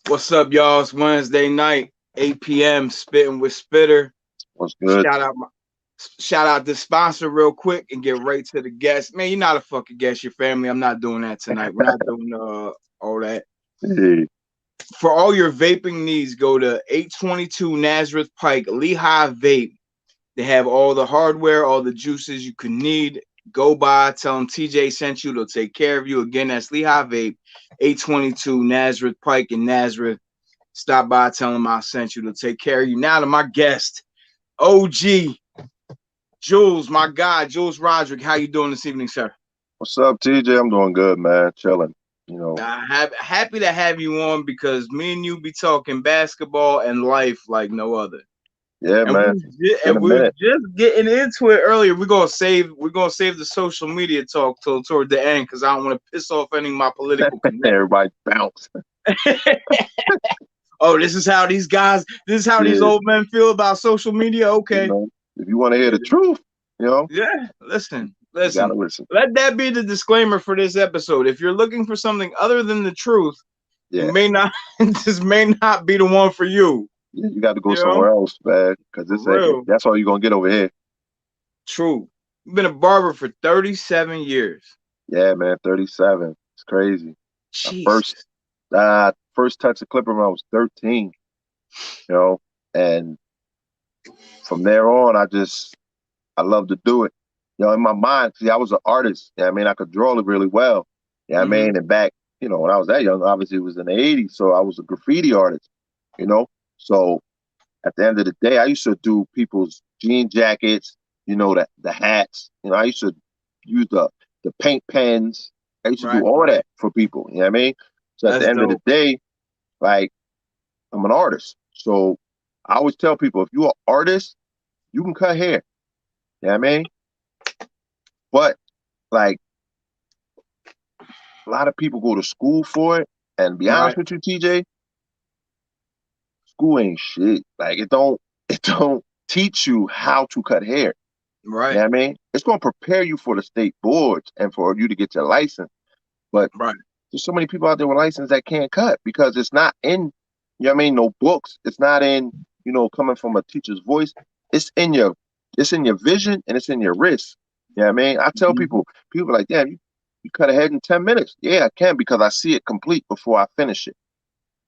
What's up, y'all? It's Wednesday night, 8 p.m. Spitting with Spitter. What's good? Shout out my shout out this sponsor real quick and get right to the guest. Man, you're not a fucking guest, your family. I'm not doing that tonight. We're not doing all that. Hey, For all your vaping needs, go to 822 Nazareth Pike, Lehigh Vape. They have all the hardware, all the juices you could need. Go by, tell them TJ sent you. They'll take care of you. Again, that's Lehigh Vape, 822 Nazareth Pike in Nazareth. Stop by, tell them I sent you. To take care of you. Now to my guest, OG Jules, my guy, Jules Roderick. How you doing this evening, sir? what's up, TJ? I'm doing good, man. Chilling. You know, Happy to have you on because me and you be talking basketball and life like no other. yeah, And man. It's been a we were minute. just getting into it earlier. We're gonna save the social media talk till toward the end because I don't want to piss off any of my political connections. Everybody bounce. Oh, this is how these guys, this is how these Yeah, old men feel about social media. you Okay. know, if you want to hear the truth, Yeah, listen, you gotta listen. listen. Let that be the disclaimer for this episode. If you're looking for something other than the truth, you Yeah, may not. This may not be the one for you. you got to go You know, somewhere else, man, because for this ain't. real. That's all you're gonna get over here. True. You've been a barber for 37 years. Yeah, man. 37. It's crazy. I first, Jesus. first touched a clipper when I was 13. You know, and from there on, I love to do it. In my mind, see, I was an artist. Yeah, I mean, I could draw it really well. Yeah, I Mm-hmm. mean, and back, when I was that young, obviously it was in the '80s, so I was a graffiti artist. You know, so at the end of the day, I used to do people's jean jackets. The hats. I used to use the paint pens. I used to do Right, all right. that for people. You know what I mean? So at the That's end of the dope. day, like I'm an artist, so I always tell people if you're an artist, you can cut hair. You know what I mean? But like a lot of people go to school for it, and to be honest Right, with you, TJ, school ain't shit. Like it don't teach you how to cut hair. You right, know what I mean? It's gonna prepare you for the state boards and for you to get your license. But right. there's so many people out there with license that can't cut because it's not in, you know what I mean, no books. It's not in, coming from a teacher's voice. It's in your it's in your vision and it's in your wrist. You know what I mean? I tell Mhm. people like, damn, you cut a head in 10 minutes. Yeah, I can because I see it complete before I finish it.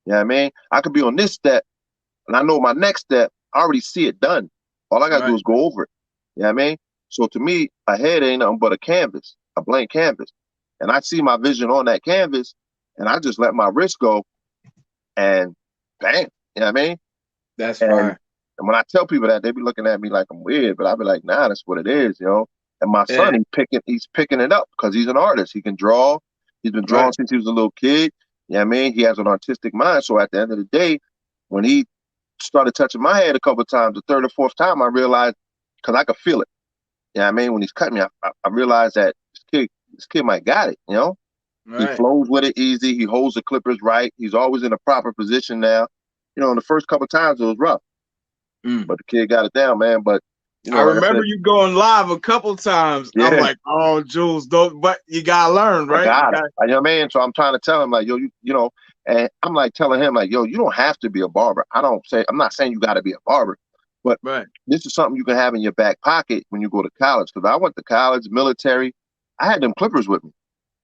You know what I mean? I could be on this step and I know my next step, I already see it done. All I gotta do Right. is go over it. You know what I mean? So to me, a head ain't nothing but a canvas, a blank canvas. And I see my vision on that canvas and I just let my wrist go and bang. You know what I mean? That's And fire. and when I tell people that, they be looking at me like I'm weird, but I be like, nah, that's what it is. And my son, Yeah. he's picking it up because he's an artist. He can draw. He's been drawing Right. since he was a little kid. You know what I mean? He has an artistic mind. So at the end of the day, when he started touching my head a couple of times, the third or fourth time, I realized because I could feel it. You know what I mean? When he's cutting me, I realized that this kid might got it. He Right. flows with it easy. He holds the clippers right. He's always in a proper position now. And the first couple of times it was rough, Mm. but the kid got it down, man. But I like I remember said, you going live a couple times. I'm yeah, like, oh, Jules, don't. But you gotta learn, I right? You got it. got. You know what I mean? So I'm trying to tell him like, yo, and I'm like telling him like, yo, you don't have to be a barber. I'm not saying you got to be a barber, but Right. this is something you can have in your back pocket when you go to college. Because I went to college, military, I had them clippers with me.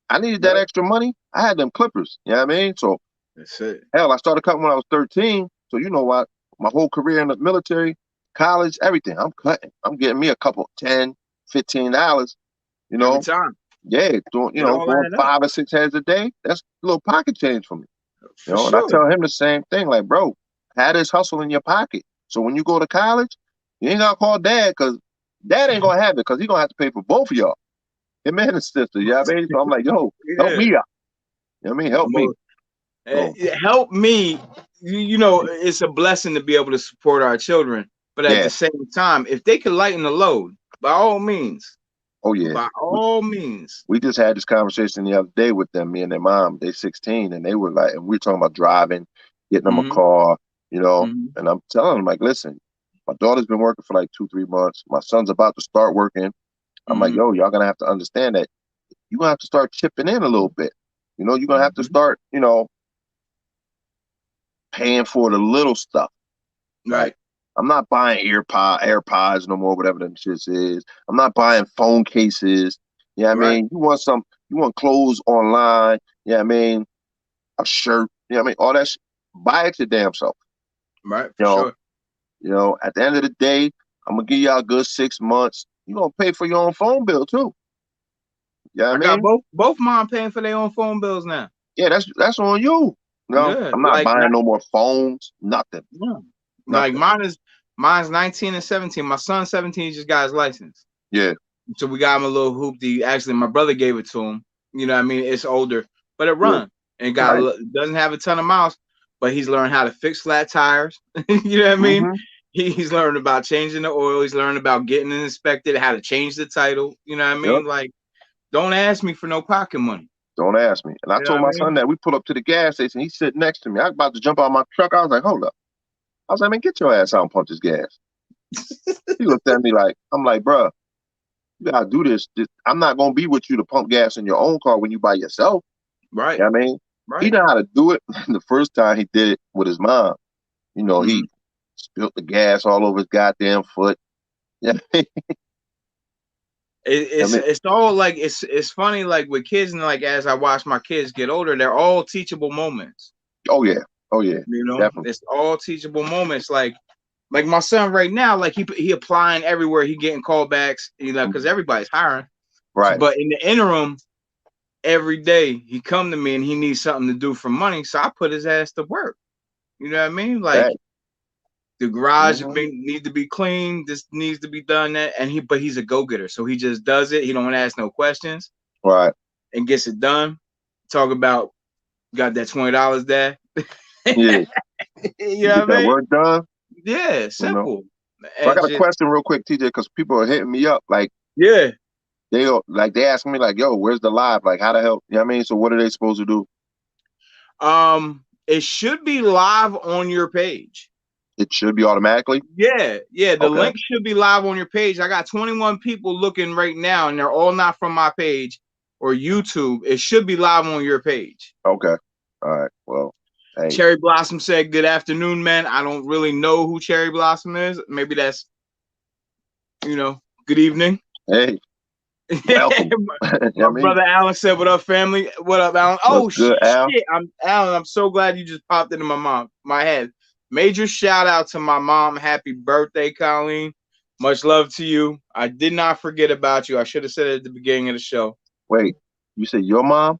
I needed that Right. extra money. I had them clippers. You know what I mean? So That's it. hell, I started cutting when I was 13. So you know what? My whole career in the military, college, everything, I'm cutting. I'm getting me a couple 10, $15. You Every know, time. yeah, doing It all doing add up. 5 or 6 heads a day. That's a little pocket change for me. For And I sure. tell him the same thing, like, bro, have this hustle in your pocket. So when you go to college, you ain't gotta call dad because dad ain't gonna have it because he gonna have to pay for both of y'all. Him and his sister, you know what I mean? So I'm like, yo, help Yeah. me out. You know what I mean? Help me. Mo- So It helped me. It's a blessing to be able to support our children, but at yeah. the same time, if they can lighten the load, by all means, Oh yeah. by all means. We just had this conversation the other day with them, me and their mom. They 16 and they were like, and we were talking about driving, getting them a Hmm. car, Hmm. and I'm telling them like, listen, my daughter's been working for like 2, 3 months. My son's about to start working. I'm like, Hmm. yo, y'all gonna have to understand that you're gonna have to start chipping in a little bit. You're gonna have to Hmm. start, paying for the little stuff. Right. Like, I'm not buying AirPods no more, whatever them shits is. I'm not buying phone cases. Yeah, I Right. mean, you want clothes online. Yeah, I mean, a shirt. Yeah, I mean, all that. Buy it your damn self. Right. You For know, sure. At the end of the day, I'm gonna give y'all a good 6 months. You gonna pay for your own phone bill too. Yeah, I I got mean, both mom paying for their own phone bills now. yeah, that's on you. Yeah. I'm not Like buying not, no more phones. Nothing. yeah. Like Nothing. mine's 19 and 17. My son's 17, he just got his license. Yeah. So we got him a little hoopty. Actually, my brother gave it to him. You know what I mean? It's older, but it Yeah. runs and Right. doesn't have a ton of miles, but he's learned how to fix flat tires. You know what I mean? Mm-hmm. He's learned about changing the oil. He's learned about getting it inspected, how to change the title. You know what I Yep. mean? Like, don't ask me for no pocket money. Don't ask me. And I You know told what I my mean? son that we pull up to the gas station. He's sitting next to me. I was about to jump out of my truck. I was like, hold up. I was like, man, get your ass out and pump this gas. He looked at me like, I'm like, bruh, you gotta do this. I'm not gonna be with you to pump gas in your own car when you by yourself. Right. You know what I mean? He Right. know how to do it. The first time he did it with his mom, Mhm. he spilled the gas all over his goddamn foot. Yeah. I mean, It's all like it's funny like with kids and like as I watch my kids get older, they're all teachable moments. oh yeah. Oh yeah. You know, Definitely. it's all teachable moments. Like my son right now, like he applying everywhere, he getting callbacks, because everybody's hiring. So, Right. but in the interim, every day he come to me and he needs something to do for money, so I put his ass to work. You know what I mean? Like Hey. the garage Mm-hmm. needs to be clean. This needs to be done. That but he's a go getter, so he just does it. He don't ask no questions Right. and gets it done. Talk about got that $20 there. Yeah. You You know get what I that mean? work done. Yeah, You know. simple. So I And got a just question real quick, TJ, because people are hitting me up. Like yeah. they ask me like, yo, where's the live? Like how the hell, you know what I mean? So what are they supposed to do? It should be live on your page. It should be automatically. Yeah, the Okay. link should be live on your page. I got 21 people looking right now, and they're all not from my page or YouTube. It should be live on your page. Okay. All right. Well, hey. Cherry Blossom said, "Good afternoon, man." I don't really know who Cherry Blossom is. Maybe that's good evening. Hey, welcome. You know what My I mean? brother Alan said, "What up, family? What up, Alan?" What's Oh good, Al? shit! I'm Alan. I'm so glad you just popped into my head. Major shout out to my mom. Happy birthday, Colleen. Much love to you. I did not forget about you. I should have said it at the beginning of the show. Wait, you said your mom?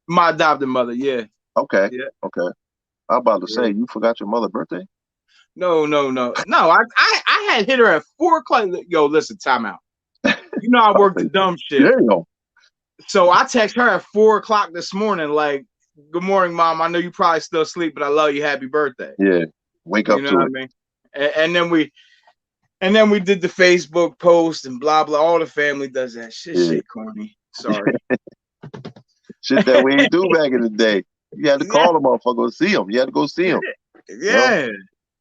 My adopted mother. Yeah, Okay. yeah, Okay. I'm about to yeah. say you forgot your mother's birthday? No. I had hit her at 4 o'clock. Yo, listen, time out. You know I I'll worked the say, dumb shit. damn. So I text her at 4 o'clock this morning, like, "Good morning, mom. I know you probably still asleep, but I love you. Happy birthday." Yeah. Wake You up know to what I it. mean? And then we did the Facebook post and blah blah. All the family does that shit. Yeah. Shit, corny. Sorry. Shit that we ain't do back in the day. You had to Yeah, call the motherfucker to see him. You had to go see him. yeah.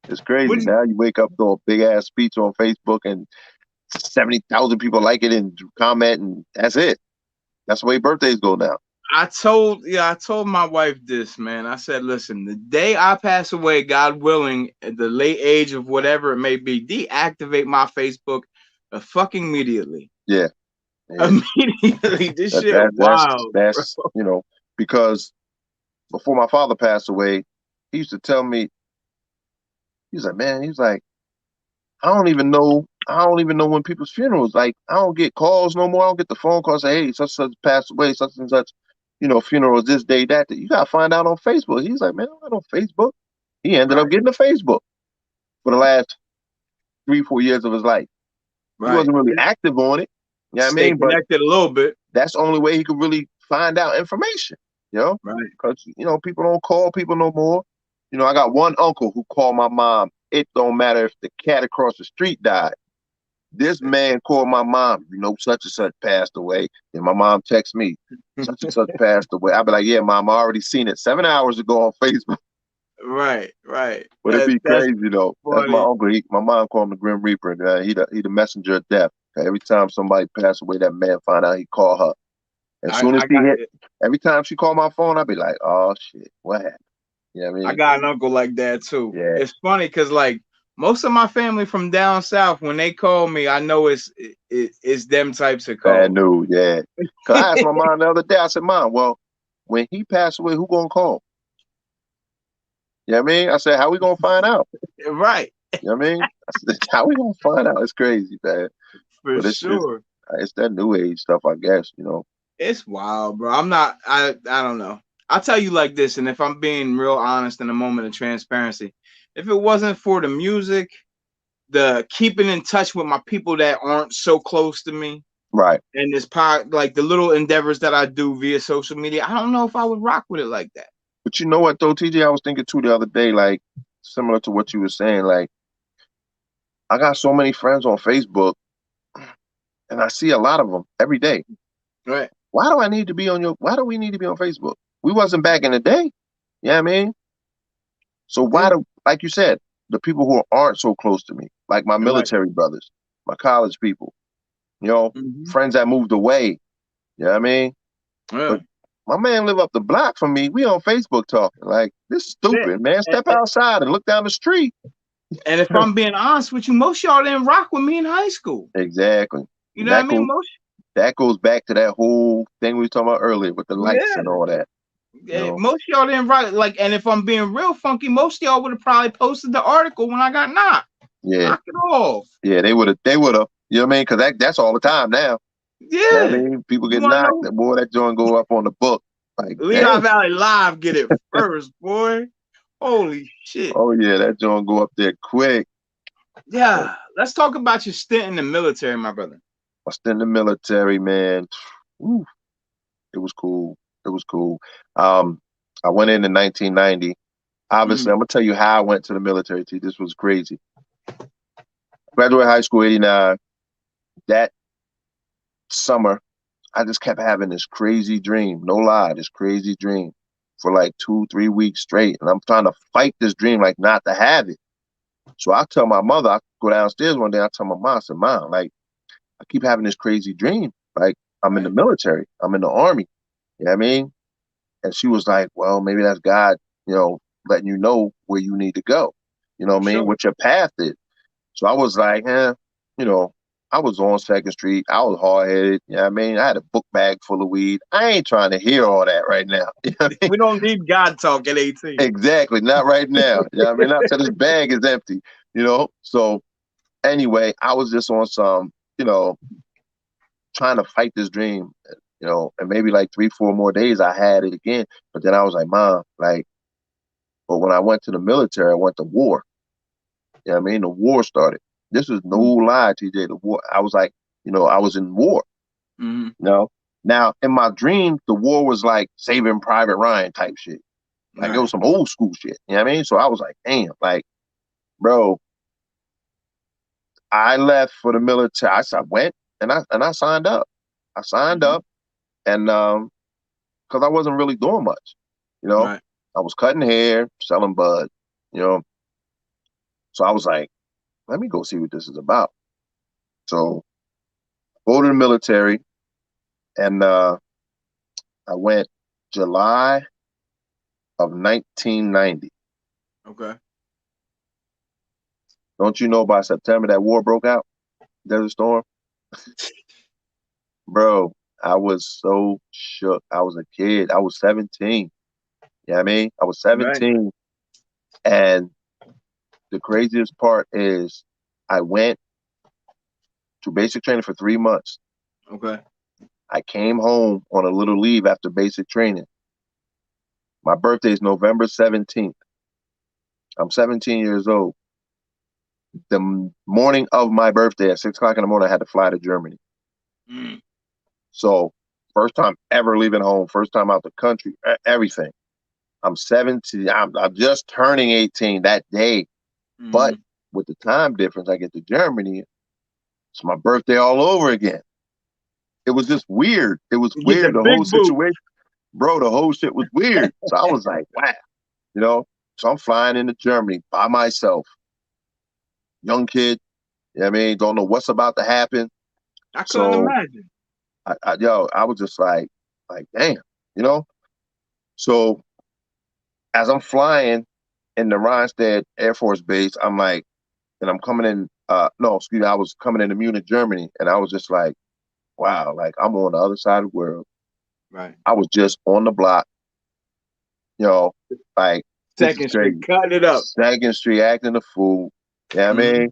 It's crazy. What do you, Now you wake up to a big ass speech on Facebook and 70,000 people like it and comment, and that's it. That's the way birthdays go now. I told my wife this, man. I said, listen, the day I pass away, God willing, at the late age of whatever it may be, deactivate my Facebook fucking immediately. Yeah. Yeah. Immediately. This That, shit that wild, bro. because before my father passed away, he used to tell me, he's like, man, he's like, I don't even know when people's funerals. Like, I don't get calls no more. I don't get the phone calls say, hey, such and such passed away, such and such, funeral this day, that day. You gotta find out on Facebook. He's like, man, I'm not on Facebook. He ended up Right, getting a Facebook for the last 3, 4 years of his life. He right. wasn't really active on it. You know what I Stay mean? But connected a little bit. that's the only way he could really find out information, Right. because, people don't call people no more. I got one uncle who called my mom. It don't matter if the cat across the street died. This man called my mom, such and such passed away. And my mom texts me, such and such passed away. I'd be like, yeah, mom, I already seen it 7 hours ago on Facebook. Right, right. But it'd be That's crazy, though. That's my funny. uncle. My mom called him the Grim Reaper. And, he the messenger of death. Every time somebody passed away, that man find out he called her. As soon as I he got hit, every time she called my phone, I'd be like, oh, shit, what happened? You know what I I mean? got an uncle like that too. Yeah. It's funny because like most of my family from down south, when they call me, I know it's them types of Bad calls. news, yeah. Cause I asked my mom the other day, I said, Mom, well, when he passed away, who gonna call? You know what I mean? I said, how we gonna find out? Right, You know what I mean? I said, how we gonna find out? It's crazy, man. for But sure. it's that new age stuff, I guess, you know. It's wild, bro. I'm not. I don't know. I'll tell you like this, and if I'm being real honest in a moment of transparency, if it wasn't for the music, the keeping in touch with my people that aren't so close to me, Right. and this part, like the little endeavors that I do via social media, I don't know if I would rock with it like that. But you know what though, TJ, I was thinking too the other day, like similar to what you were saying, like I got so many friends on Facebook and I see a lot of them every day. Right. Why do we need to be on Facebook? We wasn't back in the day. You know what I mean? So why Yeah. do, like you said, the people who aren't so close to me, like my Right. military brothers, my college people, you know, Mm-hmm. friends that moved away, you know what I mean? Yeah. But my man live up the block from me. We on Facebook talking. Like, this is Yeah. stupid, man. And, Step outside and look down the street. and if I'm being honest with you, most y'all didn't rock with me in high school. Exactly. You And know what I mean? Most. that goes back to that whole thing we were talking about earlier with the likes and Yeah. all that. You Yeah, know? most y'all didn't write like, and if I'm being real funky, most y'all would have probably posted the article when I got knocked. Yeah. Knock it off. Yeah, they would have. You know what I mean? Because that's all the time now. You know what I Yeah. mean? People You get want to knocked. know? Boy, that joint go up on the book. Like, Lehigh damn. Valley Live get it first, boy. Holy shit. Oh yeah, that joint go up there quick. Yeah. Let's talk about your stint in the military, my brother. I was in the military, man. Woo, it was cool. It was cool. Um, I went in 1990. Obviously, Mm, I'm gonna tell you how I went to the military. T. This was crazy. Graduated high school '89. That summer, I just kept having this crazy dream. No lie, this crazy dream for like 2, 3 weeks straight, and I'm trying to fight this dream like not to have it. So I tell my mother, I go downstairs one day. I tell my mom, I said, Mom, like I keep having this crazy dream. Like I'm in the right. military. I'm in the army. You know what I mean? And she was like, well, maybe that's God, letting you know where you need to go. You know For what I mean? sure. What your path is. So I was like, you know, I was on Second Street. I was hard headed. You know what I mean? I had a book bag full of weed. I ain't trying to hear all that right now. You know what I mean? We don't need God talk at 18. Exactly. Not right now. You know what I mean? Not till this bag is empty, you know? So anyway, I was just on some, trying to fight this dream, and maybe like 3, 4 more days I had it again. But then I was like, Mom, like, but when I went to the military, I went to war. You know what I mean? The war started. This was no Mm-hmm. lie, TJ. The war, I was like, I was in war. Mm-hmm. You know? Now, in my dream, the war was like Saving Private Ryan type shit. Like it Right. was some old school shit. You know what I mean? So I was like, damn, like, bro, I left for the military. I went and I signed up. I signed Mm-hmm. up and because I wasn't really doing much. You know, Right. I was cutting hair, selling bud. You know, so I was like, let me go see what this is about. So go to the military, and I went July of 1990. Okay. Don't you know by September that war broke out? Desert Storm, bro. I was so shook. I was a kid. I was 17. You know what I mean? I was Right. 17, and the craziest part is I went to basic training for 3 months. Okay. I came home on a little leave after basic training. My birthday is November 17th. I'm 17 years old. The morning of my birthday at 6 o'clock in the morning, I had to fly to Germany. Mm. So, first time ever leaving home, first time out the country, everything. I'm 17. I'm just turning 18 that day. But Mm. with the time difference, I get to Germany, it's my birthday all over again. It was just weird. It was You get the weird. The whole big boot. situation, bro, the whole shit was weird. So I was like, wow, you know? So I'm flying into Germany by myself, young kid, you know what I mean? Don't know what's about to happen. I couldn't So imagine. I was just like, damn, you know? So as I'm flying in the Randstad Air Force Base, I'm like, and I'm coming in. No, excuse me, I was coming into Munich, Germany, and I was just like, wow, like I'm on the other side of the world. Right. I was just on the block, you know, like this is Second Street, crazy. cutting it up. Second Street acting a fool. Yeah, you know what I mean,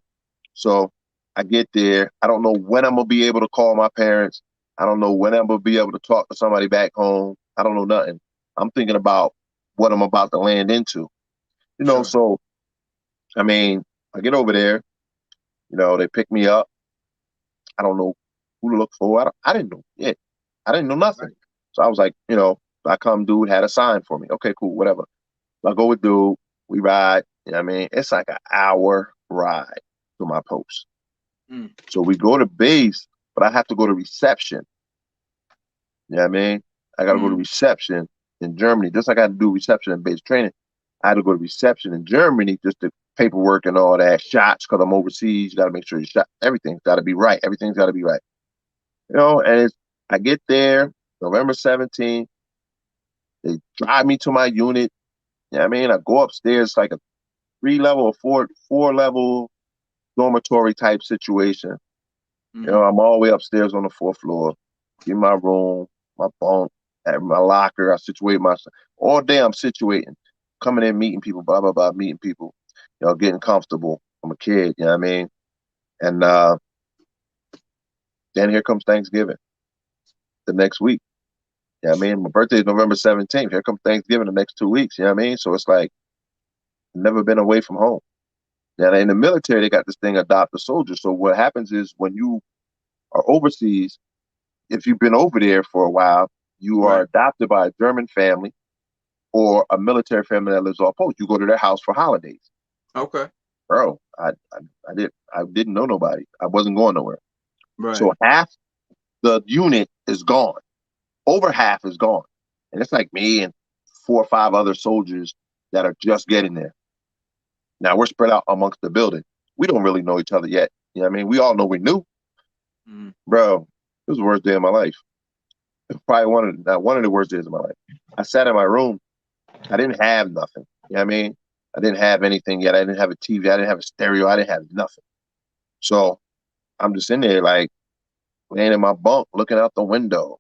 so I get there. I don't know when I'm gonna be able to call my parents. I don't know when I'm gonna be able to talk to somebody back home. I don't know nothing. I'm thinking about what I'm about to land into. You know, Sure. so I mean, I get over there. You know, they pick me up. I don't know who to look for. I didn't know. Yeah, I didn't know nothing. Right. So I was like, you know, I come, dude had a sign for me. Okay, cool, whatever. So I go with dude. We ride. You know what I mean? It's like an hour ride to my post. Mm. So we go to base, but I have to go to reception. You know what I mean? I got to go to Mm. reception in Germany, just like I had to do reception in base training. I had to go to reception in Germany, just the paperwork and all that, shots, because I'm overseas. You got to make sure your shot, everything's got to be right. Everything's got to be right. You know, and I get there November 17th. They drive me to my unit. You know what I mean? I go upstairs, like a 3-level or four-level dormitory type situation. You know, I'm all the way upstairs on the 4th floor, in my room, my bunk, at my locker. I situate myself all day. I'm situating, coming in, meeting people, blah blah blah, meeting people. You know, getting comfortable. I'm a kid. You know what I mean? And then here comes Thanksgiving the next week. You know what I mean? My birthday is November 17th. Here comes Thanksgiving the next 2 weeks. You know what I mean? So it's like never been away from home. Now in the military, they got this thing, adopt a soldier. So what happens is when you are overseas, if you've been over there for a while, you are Right. adopted by a German family or a military family that lives off post. You go to their house for holidays. Okay. Bro, I didn't know nobody. I wasn't going nowhere. Right. So half the unit is gone. Over half is gone. And it's like me and 4 or 5 other soldiers that are just getting there. Now we're spread out amongst the building. We don't really know each other yet. You know what I mean? We all know we knew. Bro, it was the worst day of my life. Probably one of the worst days of my life. I sat in my room. I didn't have nothing. You know what I mean? I didn't have anything yet. I didn't have a TV. I didn't have a stereo. I didn't have nothing. So I'm just in there, like, laying in my bunk, looking out the window,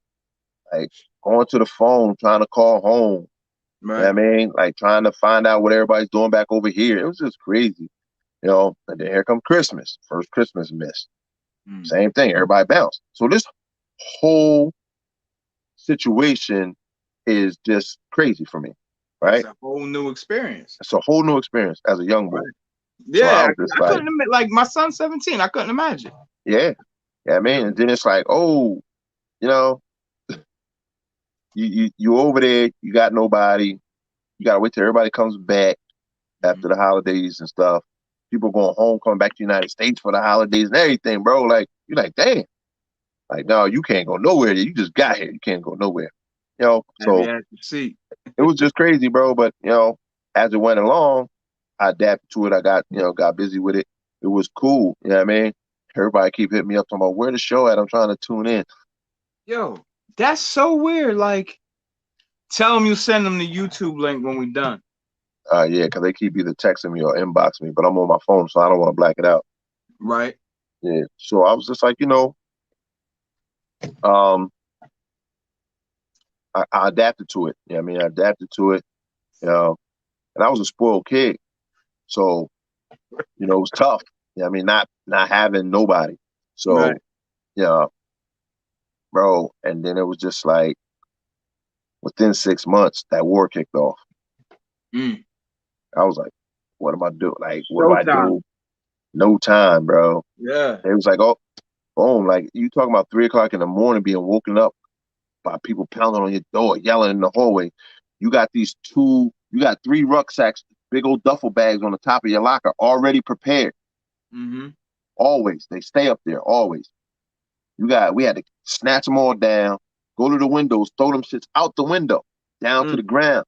like, going to the phone, trying to call home. You know what I Right. mean? Like, trying to find out what everybody's doing back over here. It was just crazy, you know? And then here come Christmas. First Christmas miss. Mm. Same thing. Everybody bounced. So this whole situation is just crazy for me, It's right? a whole new experience. It's a whole new experience as a young boy. Right. So I Yeah, was just I like, couldn't like my son's 17. I couldn't imagine. yeah, yeah, You man. know. And then it's like, oh, you know, you over there, you got nobody. You gotta wait till everybody comes back after the holidays and stuff. People going home, coming back to the United States for the holidays and everything, bro. Like, you're like, damn. Like, no, you can't go nowhere. You just got here. You can't go nowhere. You know, Have so you had to see? it was just crazy, bro. But you know, as it went along, I adapted to it. I got, got busy with it. It was cool. You know what I mean? Everybody keep hitting me up talking about where the show at. I'm trying to tune in. Yo, that's so weird. Like, tell them you send them the YouTube link when we done. Yeah, because they keep either texting me or inboxing me, but I'm on my phone, so I don't want to black it out. Right. Yeah. So I was just like, um, I adapted to it. I mean, I adapted to it. You know, and I was a spoiled kid, so it was tough. I mean, not having nobody. Right. So yeah, bro. And then it was just like within 6 months, that war kicked off. Mm. I was like, what am I doing? Like, what do I Showtime. do? No time, bro. Yeah. It was like, oh, boom. Like, you talking about 3 o'clock in the morning being woken up by people pounding on your door, yelling in the hallway. You got you got 3 rucksacks, big old duffel bags on the top of your locker already prepared. Always. They stay up there, always. We had to snatch them all down, go to the windows, throw them shits out the window, down to the ground.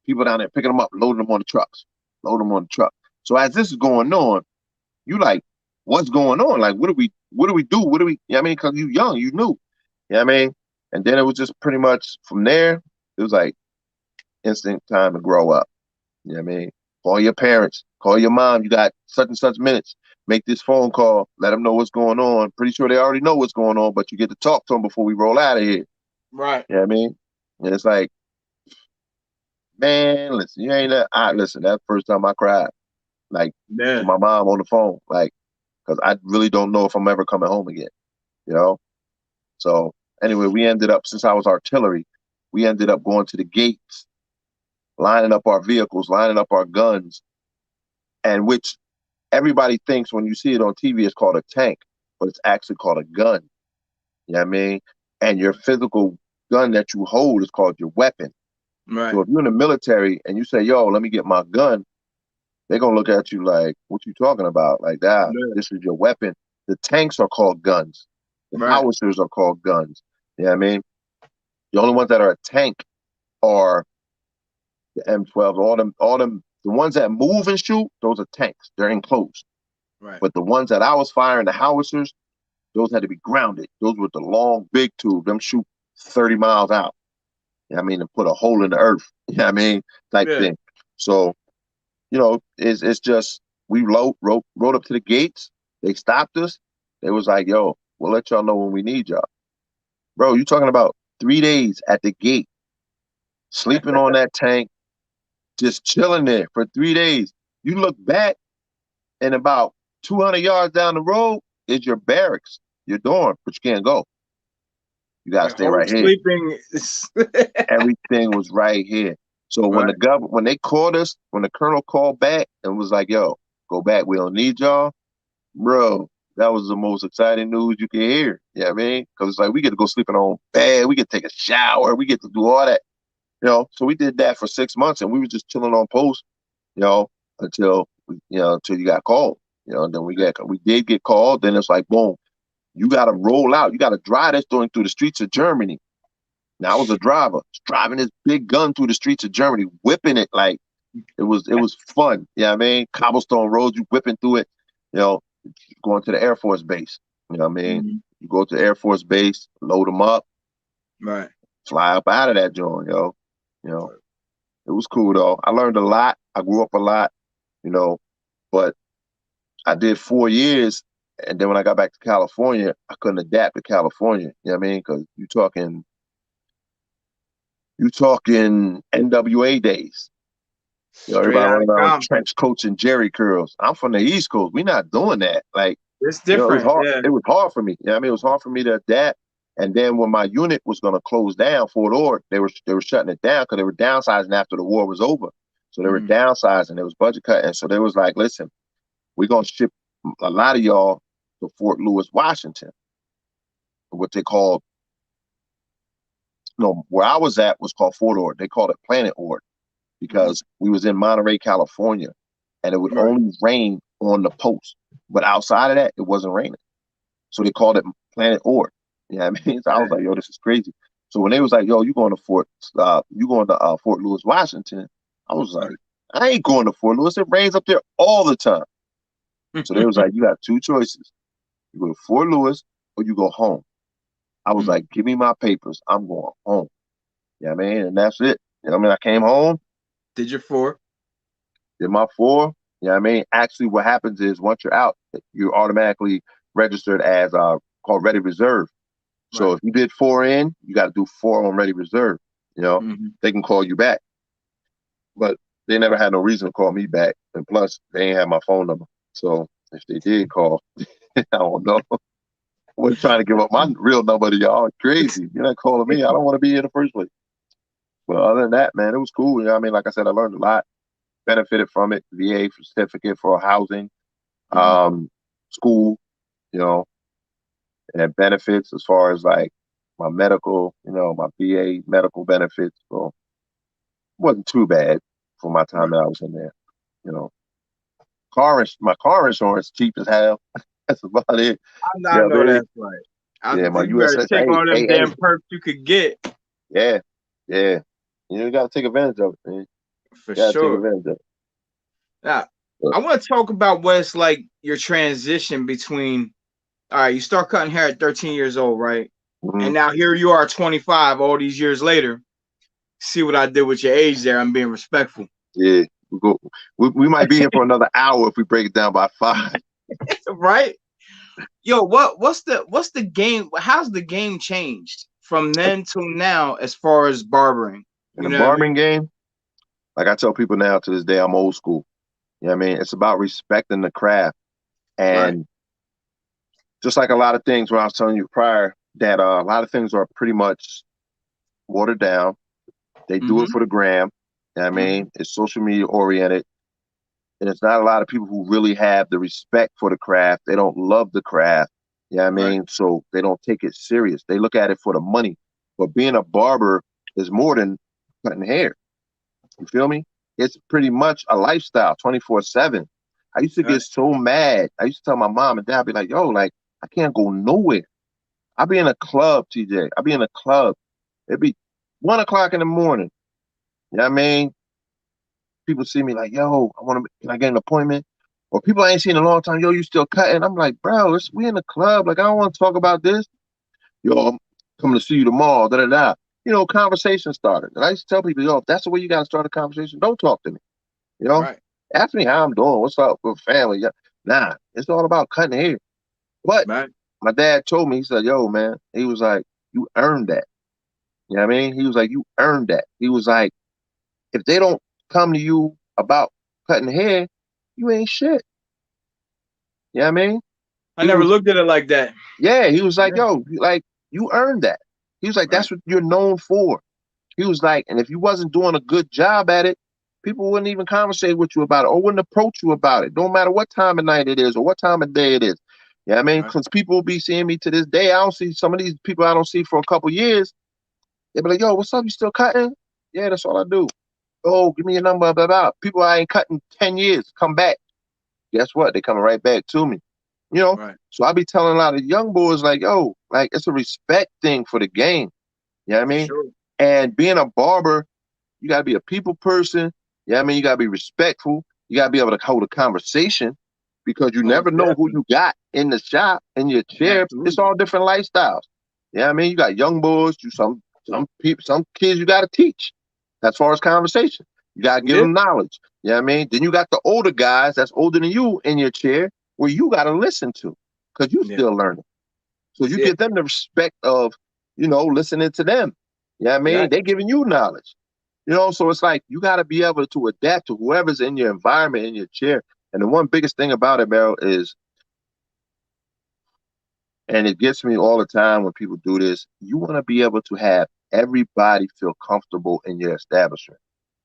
People down there picking them up, loading them on the trucks, load them on the truck. So as this is going on, you like, what's going on? Like, what do we do? What do we, you know what I mean? Because you young, you knew. You know what I mean? And then it was just pretty much from there, it was like instant time to grow up. You know what I mean? Call your parents, call your mom. You got such and such minutes. Make this phone call. Let them know what's going on. Pretty sure they already know what's going on, but you get to talk to them before we roll out of here. Right. You know what I mean? And it's like, man, listen, you ain't that. Listen, that's the first time I cried, like to Yeah. my mom on the phone, like, because I really don't know if I'm ever coming home again. You know? So anyway, we ended up, since I was artillery, we ended up going to the gates, lining up our vehicles, lining up our guns, and which everybody thinks when you see it on TV it's called a tank, but it's actually called a gun. You know what I mean? And your physical gun that you hold is called your weapon. Right. So if you're in the military and you say, yo, let me get my gun, they're gonna look at you like, what you talking about? Like that, Yeah. this is your weapon. The tanks are called guns. The Right. howitzers are called guns. You know what I mean? The only ones that are a tank are the M12. All them, the ones that move and shoot, those are tanks. They're enclosed. Right. But the ones that I was firing, the howitzers, those had to be grounded. Those were the long, big tube. Them shoot 30 miles out. You know what I mean? And put a hole in the earth. You know what I mean? Type Yeah. thing. So, it's just we rode up to the gates. They stopped us. They was like, yo, we'll let y'all know when we need y'all. Bro, you talking about 3 days at the gate, sleeping on that tank, just chilling there for 3 days. You look back and about 200 yards down the road is your barracks, your dorm, but you can't go. You gotta Your stay whole right here. sleeping is Everything was right here. So when right. when they called us, when the colonel called back and was like, "Yo, go back. We don't need y'all," bro. That was the most exciting news you could hear. You know what I mean? Because it's like we get to go sleep in our own bed, we get to take a shower, we get to do all that. So we did that for 6 months, and we were just chilling on post, until until you got called. And then we did get called. Then it's like, boom, you got to roll out. You got to drive this thing through the streets of Germany. Now I was a driver, driving this big gun through the streets of Germany, whipping it like it was fun. You know what I mean? Cobblestone roads, you whipping through it. You know, going to the Air Force base. You know what I mean? Mhm. You go to the Air Force base, load them up, Right. fly up out of that joint, yo. You know, it was cool though. I learned a lot. I grew up a lot. You know, but I did 4 years, and then when I got back to California, I couldn't adapt to California. You know what I mean? Because you talking NWA days. Straight Everybody out running of around with Compton. trench coats and Jerry curls. I'm from the East Coast. We're not doing that. Like, It's it was different. hard. Yeah. It was hard for me. It was hard for me to adapt. And then when my unit was going to close down, Fort Ord, they were shutting it down because they were downsizing after the war was over. So they were Mhm. downsizing. There was budget cutting. So they was like, listen, we're going to ship a lot of y'all to Fort Lewis, Washington, what they called, where I was at was called Fort Ord. They called it Planet Ord Mhm. because we was in Monterey, California, and it would Right. only rain on the post. But outside of that, it wasn't raining. So they called it Planet Ord. You know what I mean? So I was Yeah. like, yo, this is crazy. So when they was like, yo, you going to Fort Lewis, Washington, I was Right. like, I ain't going to Fort Lewis. It rains up there all the time. So they was like, you got two choices. You go to Fort Lewis or you go home. I was Mhm. like, give me my papers. I'm going home. You know what I mean? And that's it. You know what I mean? I came home, Did your 4? did my 4. You know what I mean? Actually, what happens is once you're out, you're automatically registered as called Ready Reserve. So Right. if you did 4 in, you got to do 4 on Ready Reserve. Mhm. They can call you back, but they never had no reason to call me back. And plus, they ain't have my phone number. So if they did call, I don't know. I wasn't trying to give up my real number to y'all. Crazy. You're not calling me. I don't want to be here in the first place. But other than that, man, it was cool. You know what I mean? Like I said, I learned a lot, benefited from it. VA certificate for housing, Mhm. school, you know, and benefits as far as like my medical, my VA medical benefits. So it wasn't too bad for my time Right. that I was in there. You know, my car insurance cheap as hell. That's about it. I Yeah, know man. that's right. Yeah, my You better USS. take Hey, all them hey, hey. damn perks you could get Yeah, yeah. You got to take advantage of it, man. for You got to take sure. advantage of Now, it. I want to talk about what it's like your transition between. All right, you start cutting hair at 13 years old, right? Mhm. And now here you are, 25, all these years later. See what I did with your age there? I'm being respectful. Yeah. We might be here for another hour if we break it down by 5. Right? Yo, what's the game? How's the game changed from then till now as far as barbering? In the You know what I mean? barbering game, like I tell people now to this day, I'm old school. You know what I mean? It's about respecting the craft. Right. And just like a lot of things when I was telling you prior, that a lot of things are pretty much watered down. They do it Mm-hmm. for the gram. You know what I Mm-hmm. mean? It's social media oriented. And it's not a lot of people who really have the respect for the craft. They don't love the craft. You know what I Right. mean? So they don't take it serious. They look at it for the money. But being a barber is more than cutting hair. You feel me? It's pretty much a lifestyle, 24/7. I used to Right. get so mad. I used to tell my mom and dad, I'd be like, yo, like, I can't go nowhere. I'll be in a club, TJ. I'll be in a club. It'd be 1 o'clock in the morning. You know what I mean? People see me like, yo, can I get an appointment? Or people I ain't seen in a long time, yo, you still cutting? I'm like, bro, we in the club. Like, I don't want to talk about this. Yo, I'm coming to see you tomorrow. Da da da. You know, conversation started. And I used to tell people, yo, if that's the way you got to start a conversation, don't talk to me. You know, Right. ask me how I'm doing. What's up with family? Yeah. Nah, it's all about cutting hair. But Right. my dad told me, he said, yo, man, he was like, you earned that. You know what I mean? He was like, you earned that. He was like, if they don't come to you about cutting hair, you ain't shit. You know what I mean? I He never was, looked at it like that. yeah, he was like, Yeah. yo, like, you earned that. He was like, Right. that's what you're known for. He was like, and if you wasn't doing a good job at it, people wouldn't even conversate with you about it or wouldn't approach you about it. Don't matter what time of night it is or what time of day it is. You know what I mean? Right. Because people be seeing me to this day. I don't see some of these people I don't see for a couple years. They be like, yo, what's up? You still cutting? Yeah, that's all I do. Oh, give me your number, blah, blah. People I ain't cutting 10 years come back. Guess what? They coming right back to me. You know? Right. So I be telling a lot of young boys like, yo, like it's a respect thing for the game. You know what I For mean? sure. And being a barber, you gotta be a people person. You know what I mean? You gotta be respectful. You gotta be able to hold a conversation because you Most never know who definitely. you got in the shop, in your chair. It's Absolutely. all different lifestyles. You know what I mean? You got young boys, some people, some kids you gotta teach as far as conversation. You gotta give Yeah. them knowledge. You know what I mean? Then you got the older guys that's older than you in your chair where you gotta listen to because you Yeah. still learning. So you Yeah. give them the respect of, listening to them. You know what I mean? Right. They're giving you knowledge. So it's like you got to be able to adapt to whoever's in your environment, in your chair. And the one biggest thing about it, Meryl, is, and it gets me all the time when people do this, you want to be able to have everybody feel comfortable in your establishment.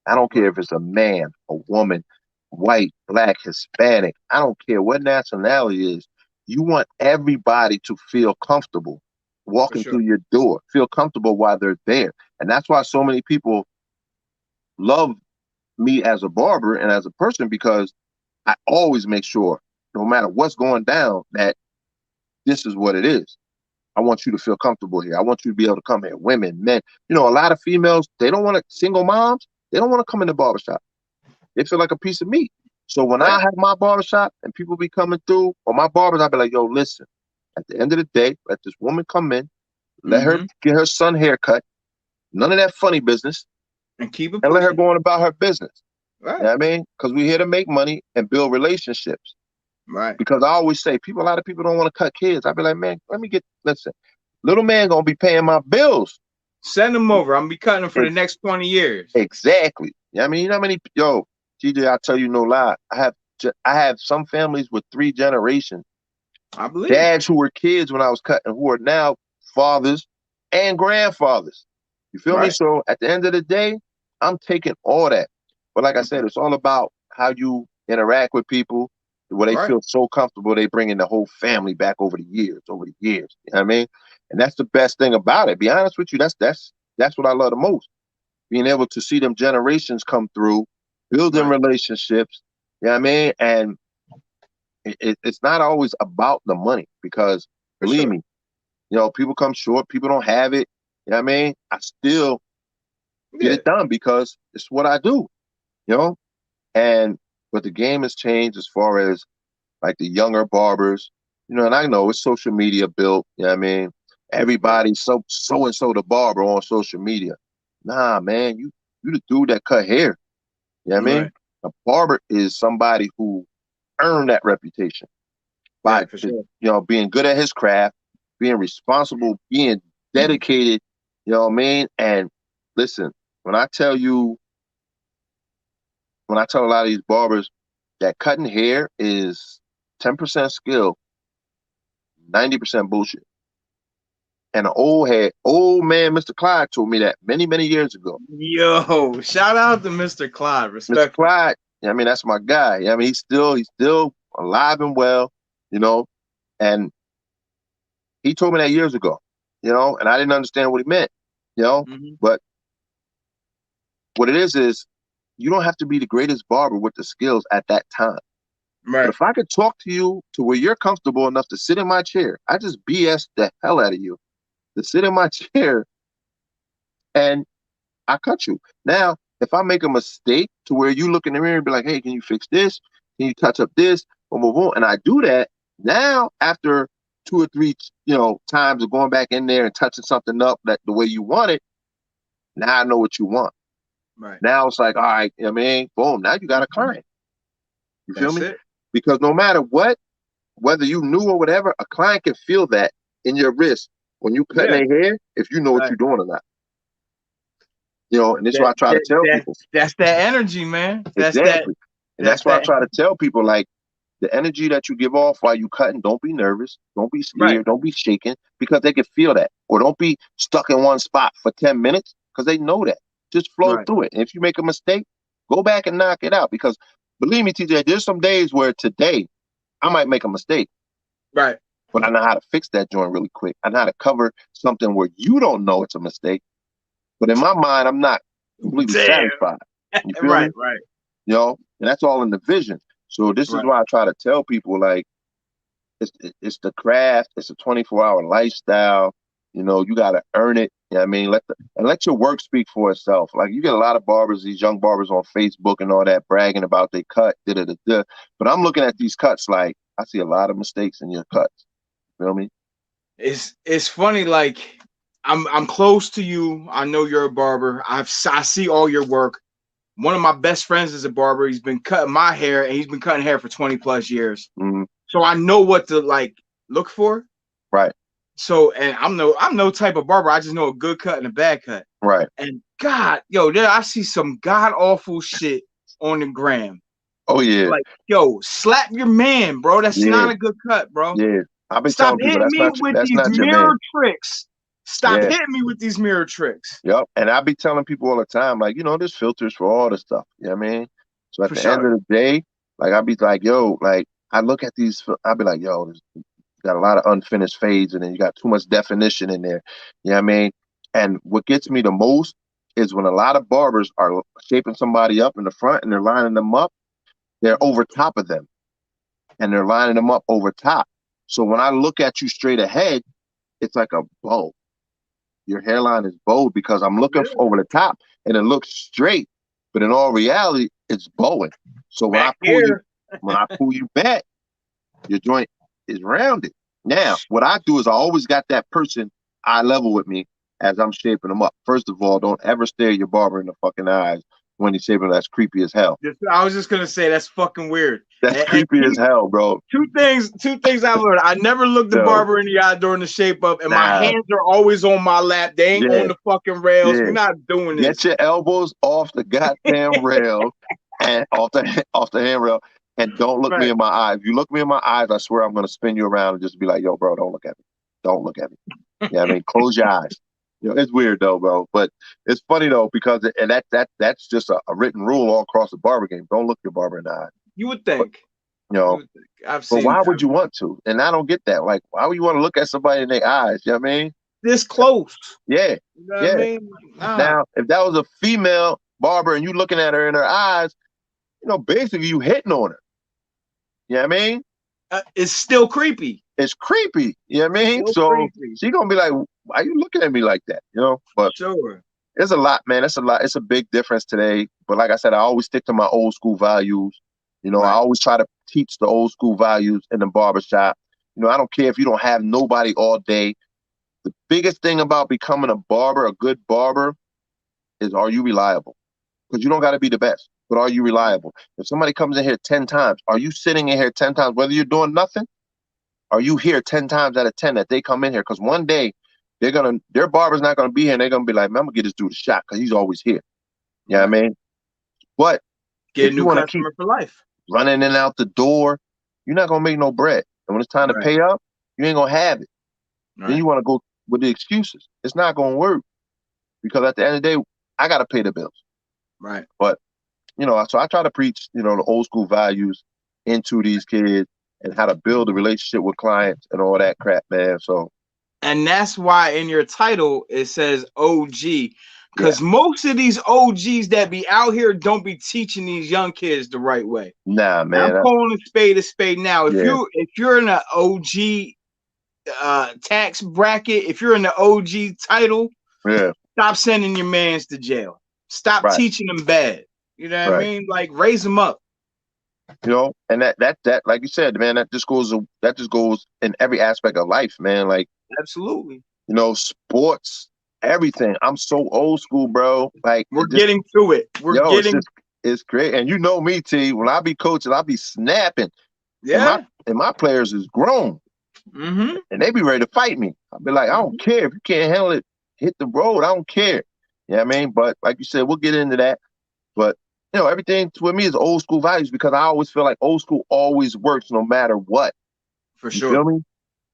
I don't care Right. if it's a man, a woman, white, black, Hispanic. I don't care what nationality it is. You want everybody to feel comfortable For walking sure. through your door, feel comfortable while they're there. And that's why so many people love me as a barber and as a person because I always make sure, no matter what's going down, that this is what it is. I want you to feel comfortable here. I want you to be able to come here. Women, men. A lot of females, they don't want to, single moms, they don't want to come in the barbershop. They feel like a piece of meat. So when I Right. have my barbershop and people be coming through, or my barbers, I'll be like, yo, listen, at the end of the day, let this woman come in, let her Mm-hmm. get her son haircut, none of that funny business, And keep it and let her pushing. go on about her business. You know Right. what I mean? Because we're here to make money and build relationships. Right. Because I always say, a lot of people don't want to cut kids. I'll be like, man, listen, little man gonna be paying my bills. Send them over. I'm gonna be cutting them for the Ex- next 20 years. exactly. I mean, you know how many, TJ, I tell you no lie. I have some families with 3 generations. I believe it. Dads who were kids when I was cutting, who are now fathers and grandfathers. You feel me? Right. So at the end of the day, I'm taking all that. But like I Okay. said, it's all about how you interact with people, where they Right. feel so comfortable they bring in the whole family back over the years, You know what I mean? And that's the best thing about it. Be honest with you, that's what I love the most. Being able to see them generations come through, building Right. relationships, you know what I mean? And it's not always about the money because For believe sure. me, people come short, people don't have it. You know what I mean? I still get Yeah. it done because it's what I do, you know? And but the game has changed as far as like the younger barbers, and I know it's social media built, you know what I mean? Right. Everybody's so and so the barber on social media. Nah, man, you the dude that cut hair. You know what I mean? Right. A barber is somebody who earned that reputation by Right, for sure. being good at his craft, being responsible, being dedicated. You know what I mean? And listen, when I tell you, when I tell a lot of these barbers that cutting hair is 10% skill, 90% bullshit. And an old man, Mr. Clyde, told me that many, many years ago. Yo, shout out to Mr. Clyde. Mr. Respect. Clyde, I mean, that's my guy. I mean, he's still alive and well, you know, and he told me that years ago, and I didn't understand what he meant, Mm-hmm. but what it is you don't have to be the greatest barber with the skills at that time. But Right. if I could talk to you to where you're comfortable enough to sit in my chair, I just BS the hell out of you to sit in my chair and I cut you. Now, if I make a mistake to where you look in the mirror and be like, hey, can you fix this? Can you touch up this? Boom, boom, boom. And I do that. Now, after two or three, times of going back in there and touching something up that the way you want it, now I know what you want. Right. Now it's like, all right, boom, now you got a client. You feel That's me? it. Because no matter what, whether you knew or whatever, a client can feel that in your wrist when you cutting Yeah. their hair, if you know what Right. you're doing or not. And this is what That, I try to that, tell that, people. that's that energy, man. That's that. Exactly. And That's that's why I that. try to tell people, like, the energy that you give off while you cutting, don't be nervous, don't be Right. scared, don't be shaken, because they can feel that. Or don't be stuck in one spot for 10 minutes because they know that. Just flow Right. through it. And if you make a mistake, go back and knock it out. Because believe me, TJ, there's some days where today I might make a mistake, Right. but I know how to fix that joint really quick. I know how to cover something where you don't know it's a mistake. But in my mind, I'm not completely Damn. satisfied. You feel me? Right. Right. And that's all in the vision. So this is Right. why I try to tell people, like, it's the craft, it's a 24-hour lifestyle. You gotta earn it. You know what I mean? Let your work speak for itself. Like, you get a lot of barbers, these young barbers on Facebook and all that, bragging about they cut, da da da da. But I'm looking at these cuts like I see a lot of mistakes in your cuts. You feel me? It's funny. Like, I'm close to you. I know you're a barber. I see all your work. One of my best friends is a barber. He's been cutting my hair, and he's been cutting hair for 20 plus years. Mm-hmm. So I know what to like look for. Right. So, and I'm no type of barber. I just know a good cut and a bad cut. Right. And God, yo, there I see some god awful shit on the gram. Oh yeah. Like, yo, slap your man, bro. That's Yeah. not a good cut, bro. Yeah. I've been Stop telling people hitting me with that's these not your mirror man. tricks. Stop Yeah. hitting me with these mirror tricks. Yep. And I be telling people all the time, like, there's filters for all the stuff. You know what I mean? So at For the end sure. of the day, like, I be like, yo, like, I look at these, I be like, yo, you got a lot of unfinished fades and then you got too much definition in there. You know what I mean? And what gets me the most is when a lot of barbers are shaping somebody up in the front and they're lining them up, they're over top of them and they're lining them up over top. So when I look at you straight ahead, it's like a bow. Your hairline is bowed because I'm looking over the top and it looks straight, but in all reality, it's bowing. So when Back here. when I pull you back, your joint is rounded. Now, what I do is I always got that person eye level with me as I'm shaping them up. First of all, don't ever stare your barber in the fucking eyes when he's shaping. That's creepy as hell. I was just gonna say that's fucking weird. That's creepy as hell, bro. Two things I learned. I never looked the barber in the eye during the shape up, and my hands are always on my lap. They ain't on the fucking rails. We're not doing this. Get your elbows off the goddamn rail and off the handrail, and don't look me in my eyes. If you look me in my eyes, I swear I'm gonna spin you around and just be like, yo, bro, don't look at me. Don't look at me. Yeah, I mean, close your eyes. It's weird though, bro. But it's funny though, because that's just a written rule all across the barber game. Don't look your barber in the eye. You would think. But why would you want to? And I don't get that. Like, why would you want to look at somebody in their eyes? You know what I mean? This close. Yeah. You know what I mean? Now, if that was a female barber and you looking at her in her eyes, basically you hitting on her. You know what I mean? It's still creepy. It's creepy. You know what I mean? So she gonna be like, why are you looking at me like that? But sure. It's a lot, man. It's a lot. It's a big difference today. But like I said, I always stick to my old school values. I always try to teach the old school values in the barbershop. I don't care if you don't have nobody all day. The biggest thing about becoming a barber, a good barber, is, are you reliable? Because you don't got to be the best. but are you reliable? If somebody comes in here 10 times, are you sitting in here 10 times, whether you're doing nothing? Are you here 10 times out of 10 that they come in here? Because one day their barber's not gonna be here and they're gonna be like, man, I'm gonna get this dude a shot because he's always here. You know what I mean? But Get if a you new want to keep customer for life. running in and out the door, you're not gonna make no bread. And when it's time to Right. pay up, you ain't gonna have it. Then Right. you want to go with the excuses. It's not gonna work because at the end of the day, I gotta pay the bills. Right. But so I try to preach, the old school values into these kids and how to build a relationship with clients and all that crap, man. So And that's why in your title it says OG, because yeah, most of these OGs that be out here don't be teaching these young kids the right way. nah, And I'm man. calling a spade now. If Yeah, you're in an OG tax bracket, if you're in the OG title, yeah, stop sending your mans to jail. Stop right, teaching them bad. You know what I right. mean? Like raise them up. And that like you said, man, that just goes in every aspect of life, man. Like, Absolutely. sports, everything. I'm so old school, bro. Like, We're getting to it. it's great. And you know me, T. When I be coaching, I be snapping, and my Yeah. and my players is grown, Mm-hmm. and they be ready to fight me. I be like, I don't care if you can't handle it. Hit the road. I don't care. You know what I mean? But like you said, we'll get into that. But everything with me is old school values because I always feel like old school always works no matter what. For You sure. feel me?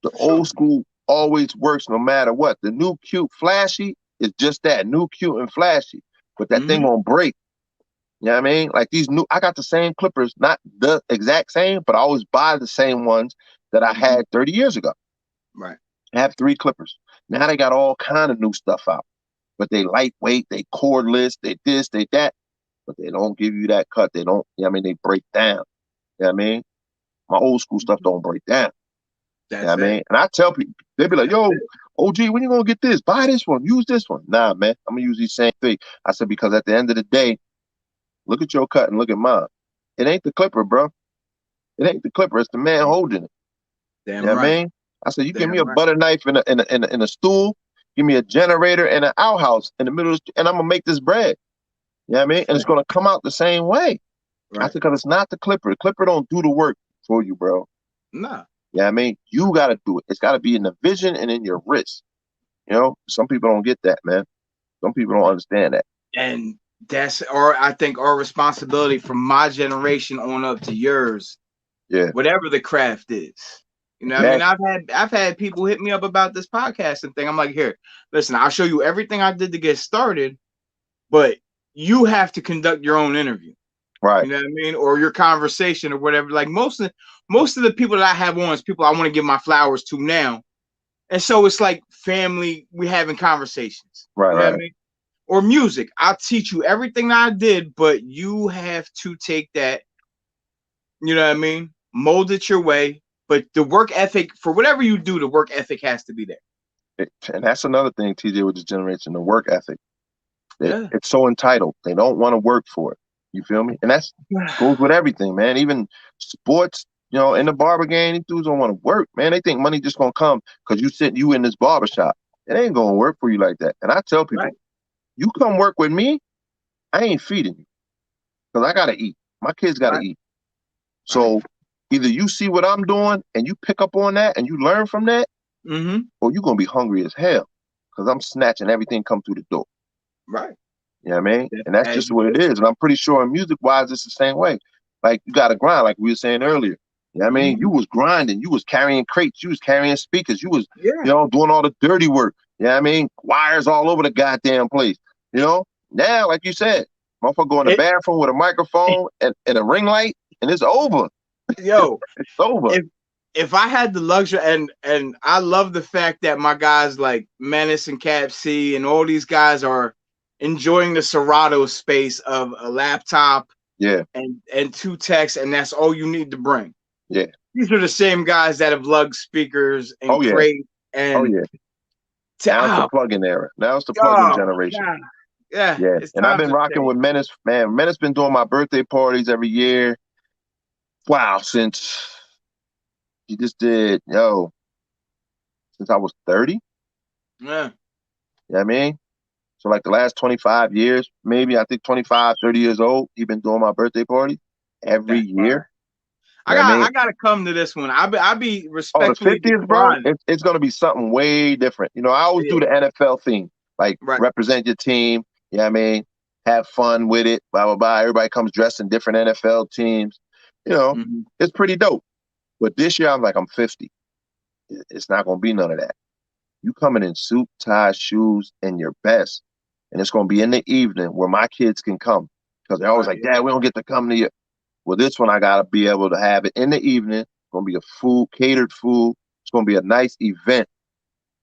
The For sure. old school always works no matter what. The new, cute, flashy is just that, new, cute, and flashy. But that thing Mm-hmm. won't break. You know what I mean? Like I got the same clippers, not the exact same, but I always buy the same ones that I had 30 years ago. Right. I have 3 clippers. Now they got all kind of new stuff out. But they lightweight, they cordless, they this, they that. But they don't give you that cut. They don't, they break down. You know what I mean? My old school stuff don't break down. You know That's what I it. mean? And I tell people, they be like, That's yo, it. OG, when you gonna get this? Buy this one, use this one. Nah, man, I'm gonna use these same thing. I said, because at the end of the day, look at your cut and look at mine. It ain't the clipper, bro. It ain't the clipper, it's the man holding it. You Damn know what I right. mean? I said, you give me Damn a right. butter knife and a stool, give me a generator and an outhouse in the middle of the, and I'm gonna make this bread. You know what I mean? And it's gonna come out the same way. I Right. said, because it's not the clipper. The clipper don't do the work for you, bro. Nah. You know what I mean? You gotta do it. It's gotta be in the vision and in your wrist. Some people don't get that, man. Some people don't understand that. And that's I think our responsibility from my generation on up to yours, Yeah. whatever the craft is. You know what I mean? That, I've had people hit me up about this podcasting thing. I'm like, here, listen, I'll show you everything I did to get started, but you have to conduct your own interview. right. You know what I mean? Or your conversation or whatever. Like most of the people that I have on is people I want to give my flowers to now. And so it's like family, we having conversations. Right, You know what I right. mean? Or music. I'll teach you everything I did, but you have to take that, you know what I mean? Mold it your way. But the work ethic, for whatever you do, the work ethic has to be there. And that's another thing, TJ, with this generation, the work ethic. Yeah. It's so entitled. They don't want to work for it. You feel me? And that's goes with everything, man. Even sports, in the barber game, these dudes don't want to work, man. They think money just gonna come because you in this barber shop. It ain't gonna work for you like that. And I tell Right. people, you come work with me, I ain't feeding you because I gotta eat. My kids gotta Right. eat. Right. So either you see what I'm doing and you pick up on that and you learn from that, Mm-hmm. or you're gonna be hungry as hell because I'm snatching everything come through the door. Right. You know what I mean? And that's As just you what it should. is. And I'm pretty sure music wise, it's the same way. Like you got to grind, like we were saying earlier. You know what I mean? Mm-hmm. You was grinding, you was carrying crates, you was carrying speakers, you was, Yeah. doing all the dirty work. You know what I mean? Wires all over the goddamn place. Now, like you said, motherfucker go in the It, bathroom with a microphone and a ring light, and it's over. yo, It's over. if I had the luxury, and I love the fact that my guys like Menace and Cap C and all these guys are enjoying the Serato space of a laptop Yeah, and 2 texts, and that's all you need to bring. yeah. These are the same guys that have lugged speakers and Oh yeah. crates Oh and yeah. to Now it's the oh, plug-in era. Now it's the plug-in oh generation. God. Yeah, Yeah. it's And I've times been have rocking with changed. Menace, man. Menace been doing my birthday parties every year. Wow, since he just did, since I was 30. Yeah. You know what I mean? So like the last 25 years, maybe I think 25, 30 years old, he been doing my birthday party every That's fire. year. You know what I mean? I gotta come to this one. I be Oh, the respectfully 50th, bro, declining. it's going to be something way different. You know, I always do Yeah. the NFL theme, like Right. represent your team. You know what I mean? Have fun with it, blah, blah, blah. Everybody comes dressed in different NFL teams. You know, Mm-hmm. it's pretty dope. But this year, I'm like, I'm 50. It's not going to be none of that. You coming in suit, tie, shoes, and your best. And it's going to be in the evening where my kids can come. Because they're always Right. like, Dad, we don't get to come to you. Well, this one, I got to be able to have it in the evening. It's going to be a food, catered food. It's going to be a nice event.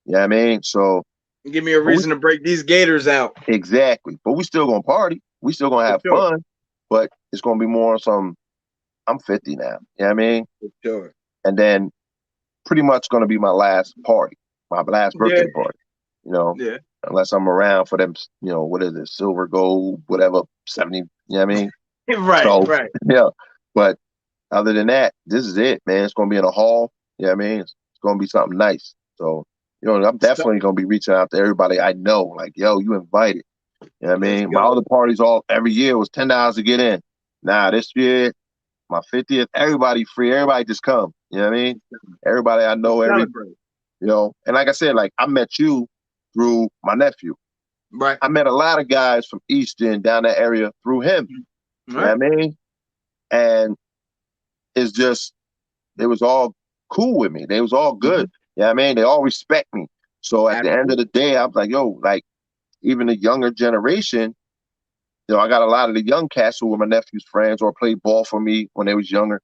You know what I mean? So, Give me a reason to break these gators out. exactly. But we still going to party. We still going to For have sure. fun. But it's going to be more some, I'm 50 now. You know what I mean? For sure. And then pretty much going to be my last party, my last Yeah. birthday party. You know, Yeah. unless I'm around for them, you know, what is it, silver, gold, whatever, 70, you know what I mean? Right. So, Right. yeah. But other than that, this is it, man. It's going to be in a hall. You know what I mean? It's going to be something nice. So, you know, I'm So, definitely going to be reaching out to everybody I know. Like, yo, you invited. You know what I let's mean? My go. other parties all every year was $10 to get in. Now, this year, my 50th, everybody free. Everybody just come. You know what I mean? Everybody I know, Let's every, celebrate. you know. And like I said, like, I met you through my nephew. Right. I met a lot of guys from Easton down that area through him. You know Right. what I mean? And it's just, it was all cool with me. They was all Mm-hmm. good. You know what I mean? They all respect me. So at the end of Absolutely. the day, I'm like, yo, like, even the younger generation, you know, I got a lot of the young cats who were my nephew's friends or played ball for me when they was younger.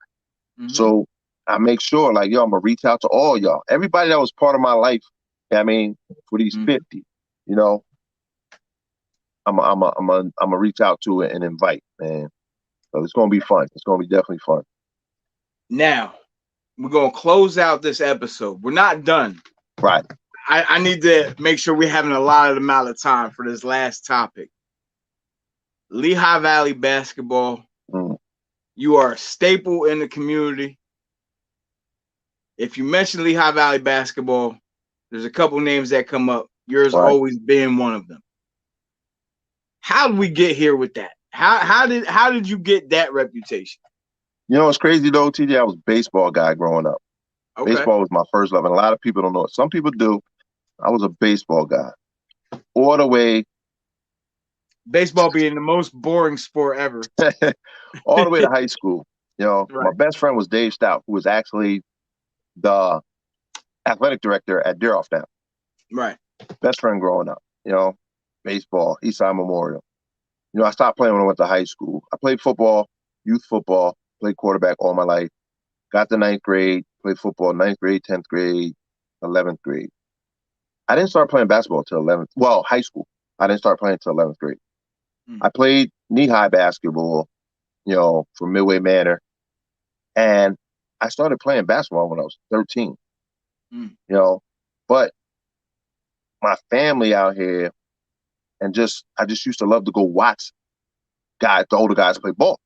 Mm-hmm. So I make sure, like, yo, I'm gonna reach out to all y'all. Everybody that was part of my life, you know what I mean, for these Mm-hmm. 50, you know, I'm a reach out to it and invite, man. So it's gonna be fun. It's gonna be definitely fun. Now we're gonna close out this episode. We're not done. Right. I need to make sure we're having a lot of amount of time for this last topic. Lehigh Valley basketball. Mm. You are a staple in the community. If you mention Lehigh Valley basketball, there's a couple names that come up. Yours Right. always being one of them. How did we get here with that? How did you get that reputation? You know, it's crazy though, TJ. I was a baseball guy growing up. Okay. Baseball was my first love, and a lot of people don't know it. Some people do. I was a baseball guy all the way, Baseball being the most boring sport ever. all the way to high school. You know, my Right. best friend was Dave Stout, who was actually the athletic director at Deer Off now. Right. Best friend growing up. You know, baseball, Eastside Memorial. You know, I stopped playing when I went to high school. I played football, youth football, played quarterback all my life. Got to ninth grade, played football, ninth grade, 10th grade, 11th grade. I didn't start playing basketball until 11th. Well, high school. I didn't start playing until 11th grade. I played knee-high basketball, you know, for Midway Manor. And I started playing basketball when I was 13, you know. But my family out here, and I just used to love to go watch the older guys play ball.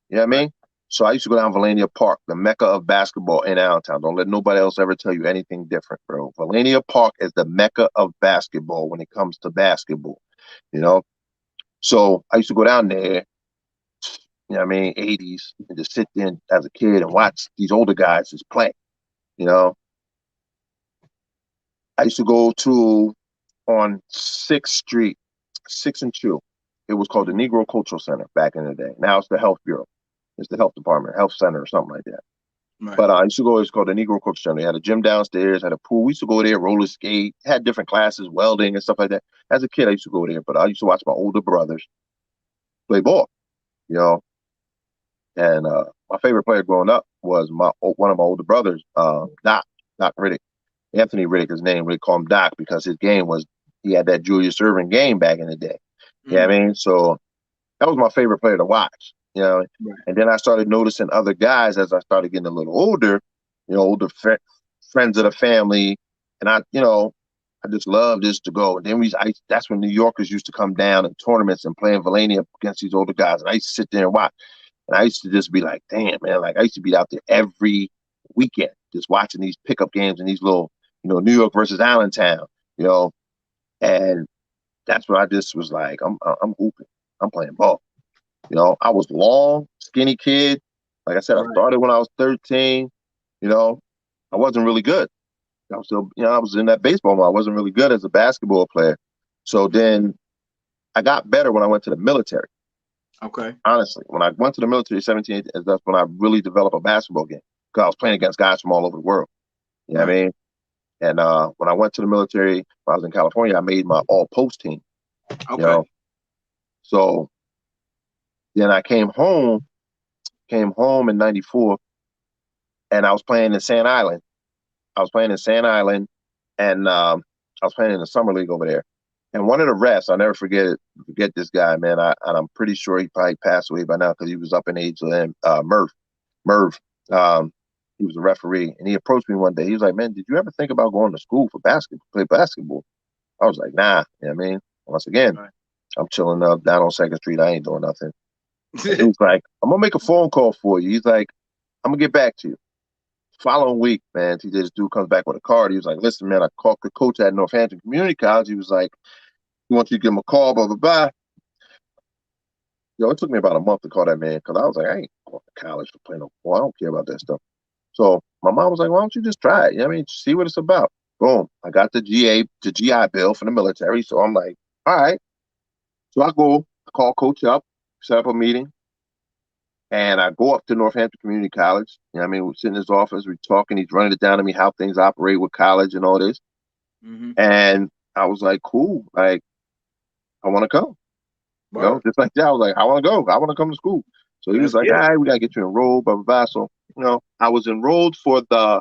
You know what I mean? So I used to go down Valania Park, the mecca of basketball in Allentown. Don't let nobody else ever tell you anything different, bro. Valania Park is the mecca of basketball when it comes to basketball, you know? So I used to go down there, you know what I mean, 80s, and just sit there as a kid and watch these older guys just play, you know? I used to go to, on 6th Street, 6th and 2. It was called the Negro Cultural Center back in the day. Now it's the Health Bureau. It's the health department, health center or something like that. Right. But I used to go, it's called the Negro Culture Center. They had a gym downstairs, had a pool. We used to go there, roller skate, had different classes, welding and stuff like that. As a kid, I used to go there, but I used to watch my older brothers play ball, you know. And my favorite player growing up was one of my older brothers, Doc Riddick. Anthony Riddick, his name, we call him Doc because his game was, he had that Julius Erving game back in the day. You know what I mean? So that was my favorite player to watch, you know. Right. And then I started noticing other guys as I started getting a little older, you know, older friends of the family. And you know, I just loved this to go. And then that's when New Yorkers used to come down in tournaments and play in Valania against these older guys. And I used to sit there and watch. And I used to just be like, damn, man, like I used to be out there every weekend just watching these pickup games and these little, you know, New York versus Allentown, you know. And that's when I just was like, I'm hooping. I'm playing ball. You know, I was long, skinny kid. Like I said, I Right. started when I was 13. You know, I wasn't really good. I was still, I was in that baseball mode. I wasn't really good as a basketball player. So then I got better when I went to the military. Okay. Honestly, when I went to the military, 17, 18, that's when I really developed a basketball game because I was playing against guys from all over the world. You know what I Right. mean? And when I went to the military, when I was in California, I made my all post team. You Okay. know, so then I came home in '94, and I was playing in Sand Island. I was playing in Sand Island, and I was playing in the summer league over there. And one of the refs, I'll never forget this guy, man. And I'm pretty sure he probably passed away by now because he was up in age. Merv, he was a referee, and he approached me one day. He was like, "Man, did you ever think about going to school for basketball, play basketball?" I was like, "Nah." You know what I mean? Once again, Right. I'm chilling up down on Second Street. I ain't doing nothing. And he was like, "I'm gonna make a phone call for you." He's like, "I'm gonna get back to you." Following week, man, TJ, this dude comes back with a card. He was like, "Listen, man, I called the coach at Northampton Community College." He was like, "He wants you to give him a call, blah, blah, blah." Yo, it took me about a month to call that man because I was like, I ain't going to college to play no ball. I don't care about that stuff. So my mom was like, why don't you just try it? You know what I mean? See what it's about. Boom. I got the GI Bill for the military. So I'm like, all right. So I go call coach up, set up a meeting, and I go up to Northampton Community College. You know what I mean? We sit in his office, we're talking, he's running it down to me how things operate with college and all this. Mm-hmm. And I was like, cool. Like, I want to come. You know, Word. just like that. I was like, I want to go. I want to come to school. So he was Let's like, get all it. right, we got to get you enrolled, blah, blah, blah. So, I was enrolled for the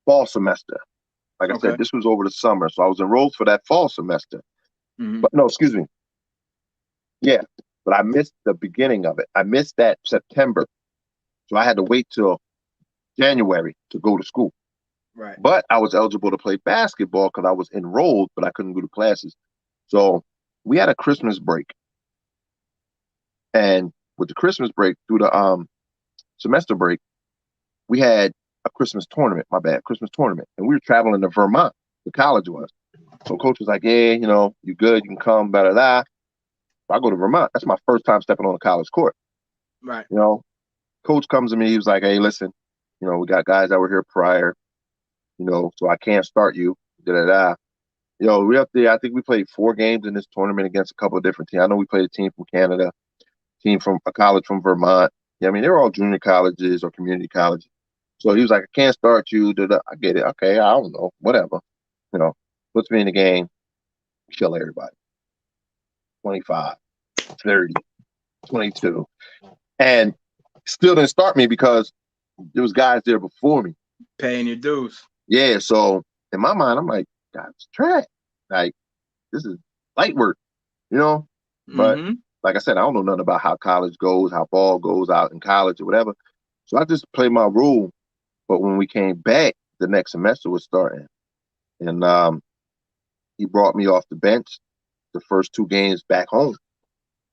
fall semester. Like I said, Okay. this was over the summer. So I was enrolled for that fall semester. Mm-hmm. But no, excuse me. Yeah. But I missed the beginning of it. I missed that September. So I had to wait till January to go to school. Right. But I was eligible to play basketball because I was enrolled, but I couldn't go to classes. So we had a Christmas break. And with the Christmas break, through the semester break, we had a Christmas tournament, my bad, Christmas tournament. And we were traveling to Vermont, the college was. So coach was like, yeah, you good, you can come, blah, blah, blah. I go to Vermont. That's my first time stepping on a college court. Right. You know, coach comes to me, he was like, hey, listen, we got guys that were here prior, so I can't start you, da, da, da. We up there, I think we played 4 games in this tournament against a couple of different teams. I know we played a team from Canada, team from a college from Vermont. Yeah, I mean, they're all junior colleges or community colleges. So he was like, I can't start you. I get it. Okay, I don't know. Whatever. Puts me in the game, kill everybody. 25, 30, 22. And still didn't start me because there was guys there before me. Paying your dues. Yeah, so in my mind, I'm like, God, it's trash. Like, this is light work, you know? But Mm-hmm. like I said, I don't know nothing about how college goes, how ball goes out in college or whatever. So I just played my role. But when we came back, the next semester was starting. And he brought me off the bench the first 2 games back home,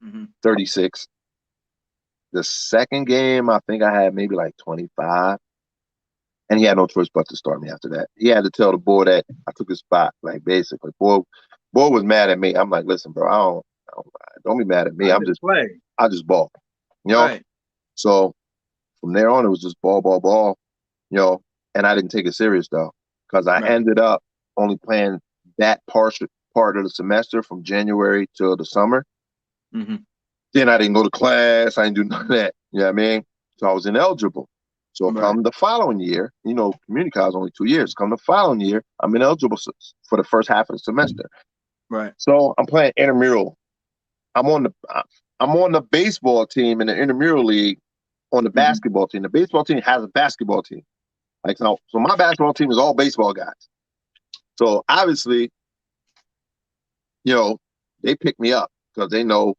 Mm-hmm. 36. The second game, I think I had maybe like 25. And he had no choice but to start me after that. He had to tell the boy that I took his spot, like basically. Boy was mad at me. I'm like, listen, bro, don't be mad at me. I just play. I just ball. You know? Right. So from there on, it was just ball, ball, ball, and I didn't take it serious though, because I Right. ended up only playing that part of the semester from January till the summer. Mm-hmm. Then I didn't go to class. I didn't do none of that. You know what I mean? So I was ineligible. So Right. come the following year, community college is only 2 years. Come the following year, I'm ineligible for the first half of the semester. Right. So I'm playing intramural. I'm on the baseball team in the intramural league on the Mm-hmm. basketball team. The baseball team has a basketball team. Like so my basketball team is all baseball guys. So obviously, they pick me up because they know,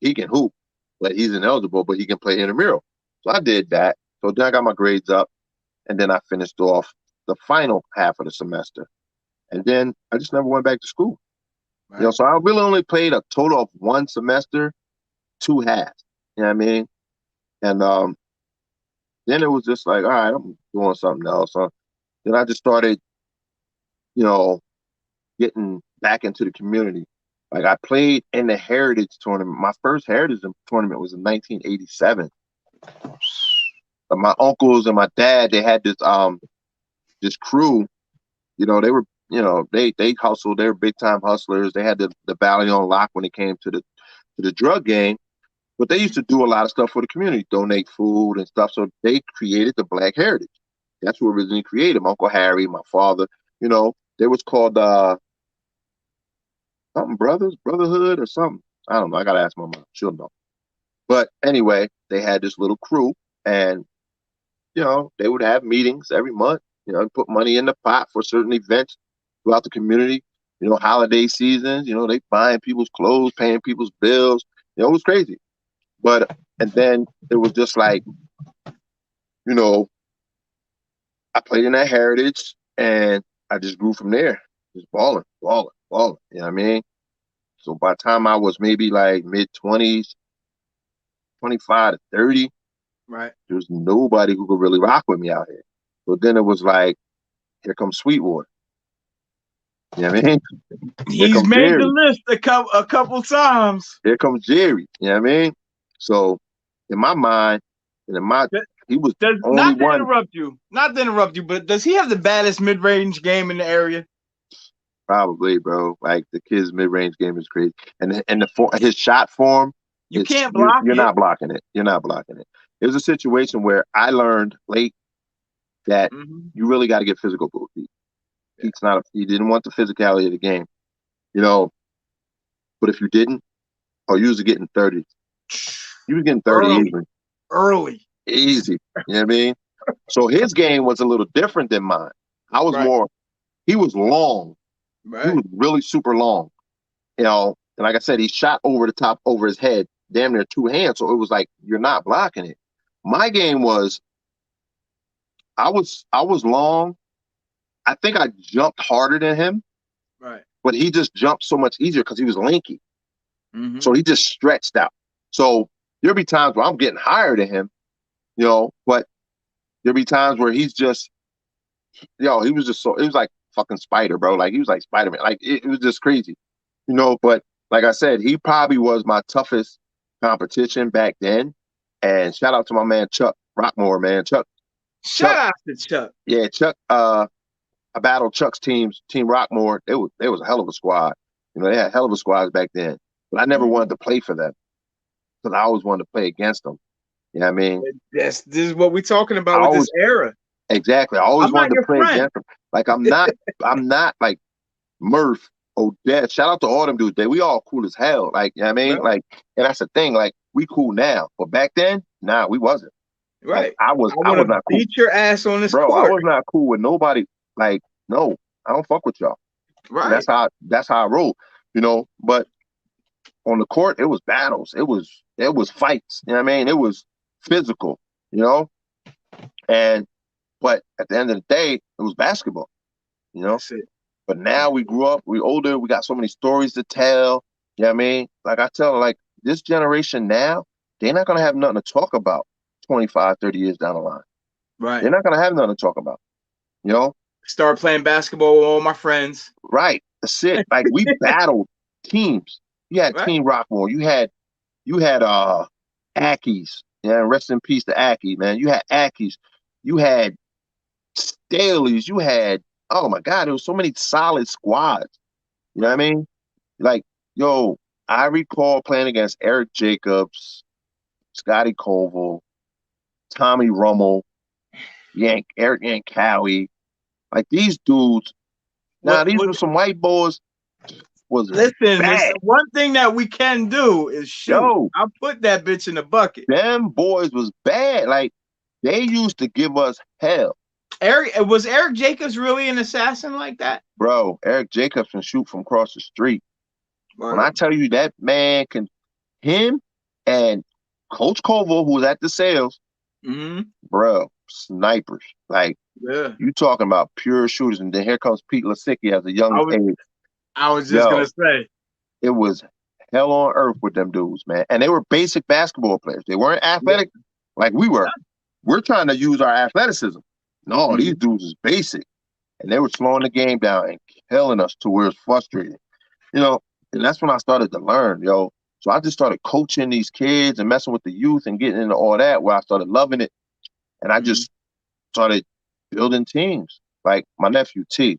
he can hoop, but he's ineligible, but he can play intramural. So I did that. So then I got my grades up, and then I finished off the final half of the semester. And then I just never went back to school. Right. So I really only played a total of 1 semester, 2 halves. You know what I mean? And then it was just like, all right, I'm doing something else. Then I just started, you know, getting back into the community. Like I played in the Heritage tournament. My first Heritage tournament was in 1987. But my uncles and my dad, they had this crew. You know, they were, they hustled. They were big time hustlers. They had the valley on lock when it came to the drug game. But they used to do a lot of stuff for the community, donate food and stuff. So they created the Black Heritage. That's who originally created them. Uncle Harry, my father. They was called something Brotherhood or something. I don't know. I gotta ask my mom. She'll know. But anyway, they had this little crew, and they would have meetings every month. Put money in the pot for certain events throughout the community. Holiday seasons. They buying people's clothes, paying people's bills. It was crazy. And then it was just like, I played in that Heritage, and I just grew from there, just balling. You know what I mean? So by the time I was maybe like mid-20s, 25 to 30, right, there was nobody who could really rock with me out here. So then it was like, here comes Sweetwater. You know what I mean? Here he's comes made the Jerry. list a couple times. Here comes Jerry. You know what I mean? So in my mind, he was the only one. Not to interrupt you, but does he have the baddest mid-range game in the area? Probably, bro. Like the kid's mid-range game is crazy, and his shot form, You can't block you're it. not blocking it. You're not blocking it. It was a situation where I learned late that you really got to get physical with Pete. Pete's not. He didn't want the physicality of the game, But if you didn't, you was getting 30. You was getting 30 early, easy. You know what I mean? So his game was a little different than mine. I was more. He was long. Right. He was really super long. And like I said, he shot over the top, over his head, damn near two hands. So it was like, you're not blocking it. My game was, I was long. I think I jumped harder than him. Right. But he just jumped so much easier because he was lanky. So he just stretched out. So there'll be times where I'm getting higher than him, but there'll be times where he's just, he was just it was like fucking Spider, bro. Like he was like Spider-Man. Like it was just crazy, but like I said, he probably was my toughest competition back then. And shout out to my man, Chuck Rockmore, man. Shout out to Chuck. Yeah, Chuck, I battled Chuck's Team Rockmore. It was a hell of a squad. They had hell of a squads back then. But I never wanted to play for them because I always wanted to play against them. You know what I mean? This is what we're talking about with this era. Exactly. I always wanted to play against them. Like I'm not like Murph, Odette. Shout out to all them dudes. We all cool as hell. Like, you know what I mean? Right. Like, and that's the thing. Like, we cool now. But back then, nah, we wasn't. Right. Like, I was not cool. Beat your ass on this court. I was not cool with nobody. Like, no, I don't fuck with y'all. Right. And that's how I roll. But on the court, it was battles. It was fights. You know what I mean? It was physical, but at the end of the day, it was basketball, That's it. But now we grew up, we older, we got so many stories to tell. You know what I mean? Like I tell, like this generation now, they're not going to have nothing to talk about 25, 30 years down the line. Right. They're not going to have nothing to talk about, Start playing basketball with all my friends. Right. That's it. Like we battled teams. You had Team Rockmore. You had Ackies. Yeah, rest in peace to Ackie, man. You had Ackies. You had Staley's. You had, oh my God, there was so many solid squads. You know what I mean? Like, I recall playing against Eric Jacobs, Scotty Colville, Tommy Rummel, Eric Yankowie. Like these dudes. Now these were some white boys. Listen, one thing that we can do is shoot. I'll put that bitch in the bucket. Them boys was bad. Like they used to give us hell. Was Eric Jacobs really an assassin like that? Bro, Eric Jacobs can shoot from across the street. Right. When I tell you that man him and Coach Colville, who was at the sales, bro, snipers. Like, you talking about pure shooters. And then here comes Pete Lasicki as a young age. I was just going to say. It was hell on earth with them dudes, man. And they were basic basketball players. They weren't athletic like we were. We're trying to use our athleticism. No, these dudes is basic. And they were slowing the game down and killing us to where it's frustrating. And that's when I started to learn, yo. So I just started coaching these kids and messing with the youth and getting into all that, where I started loving it. And I Mm-hmm. just started building teams. Like my nephew T,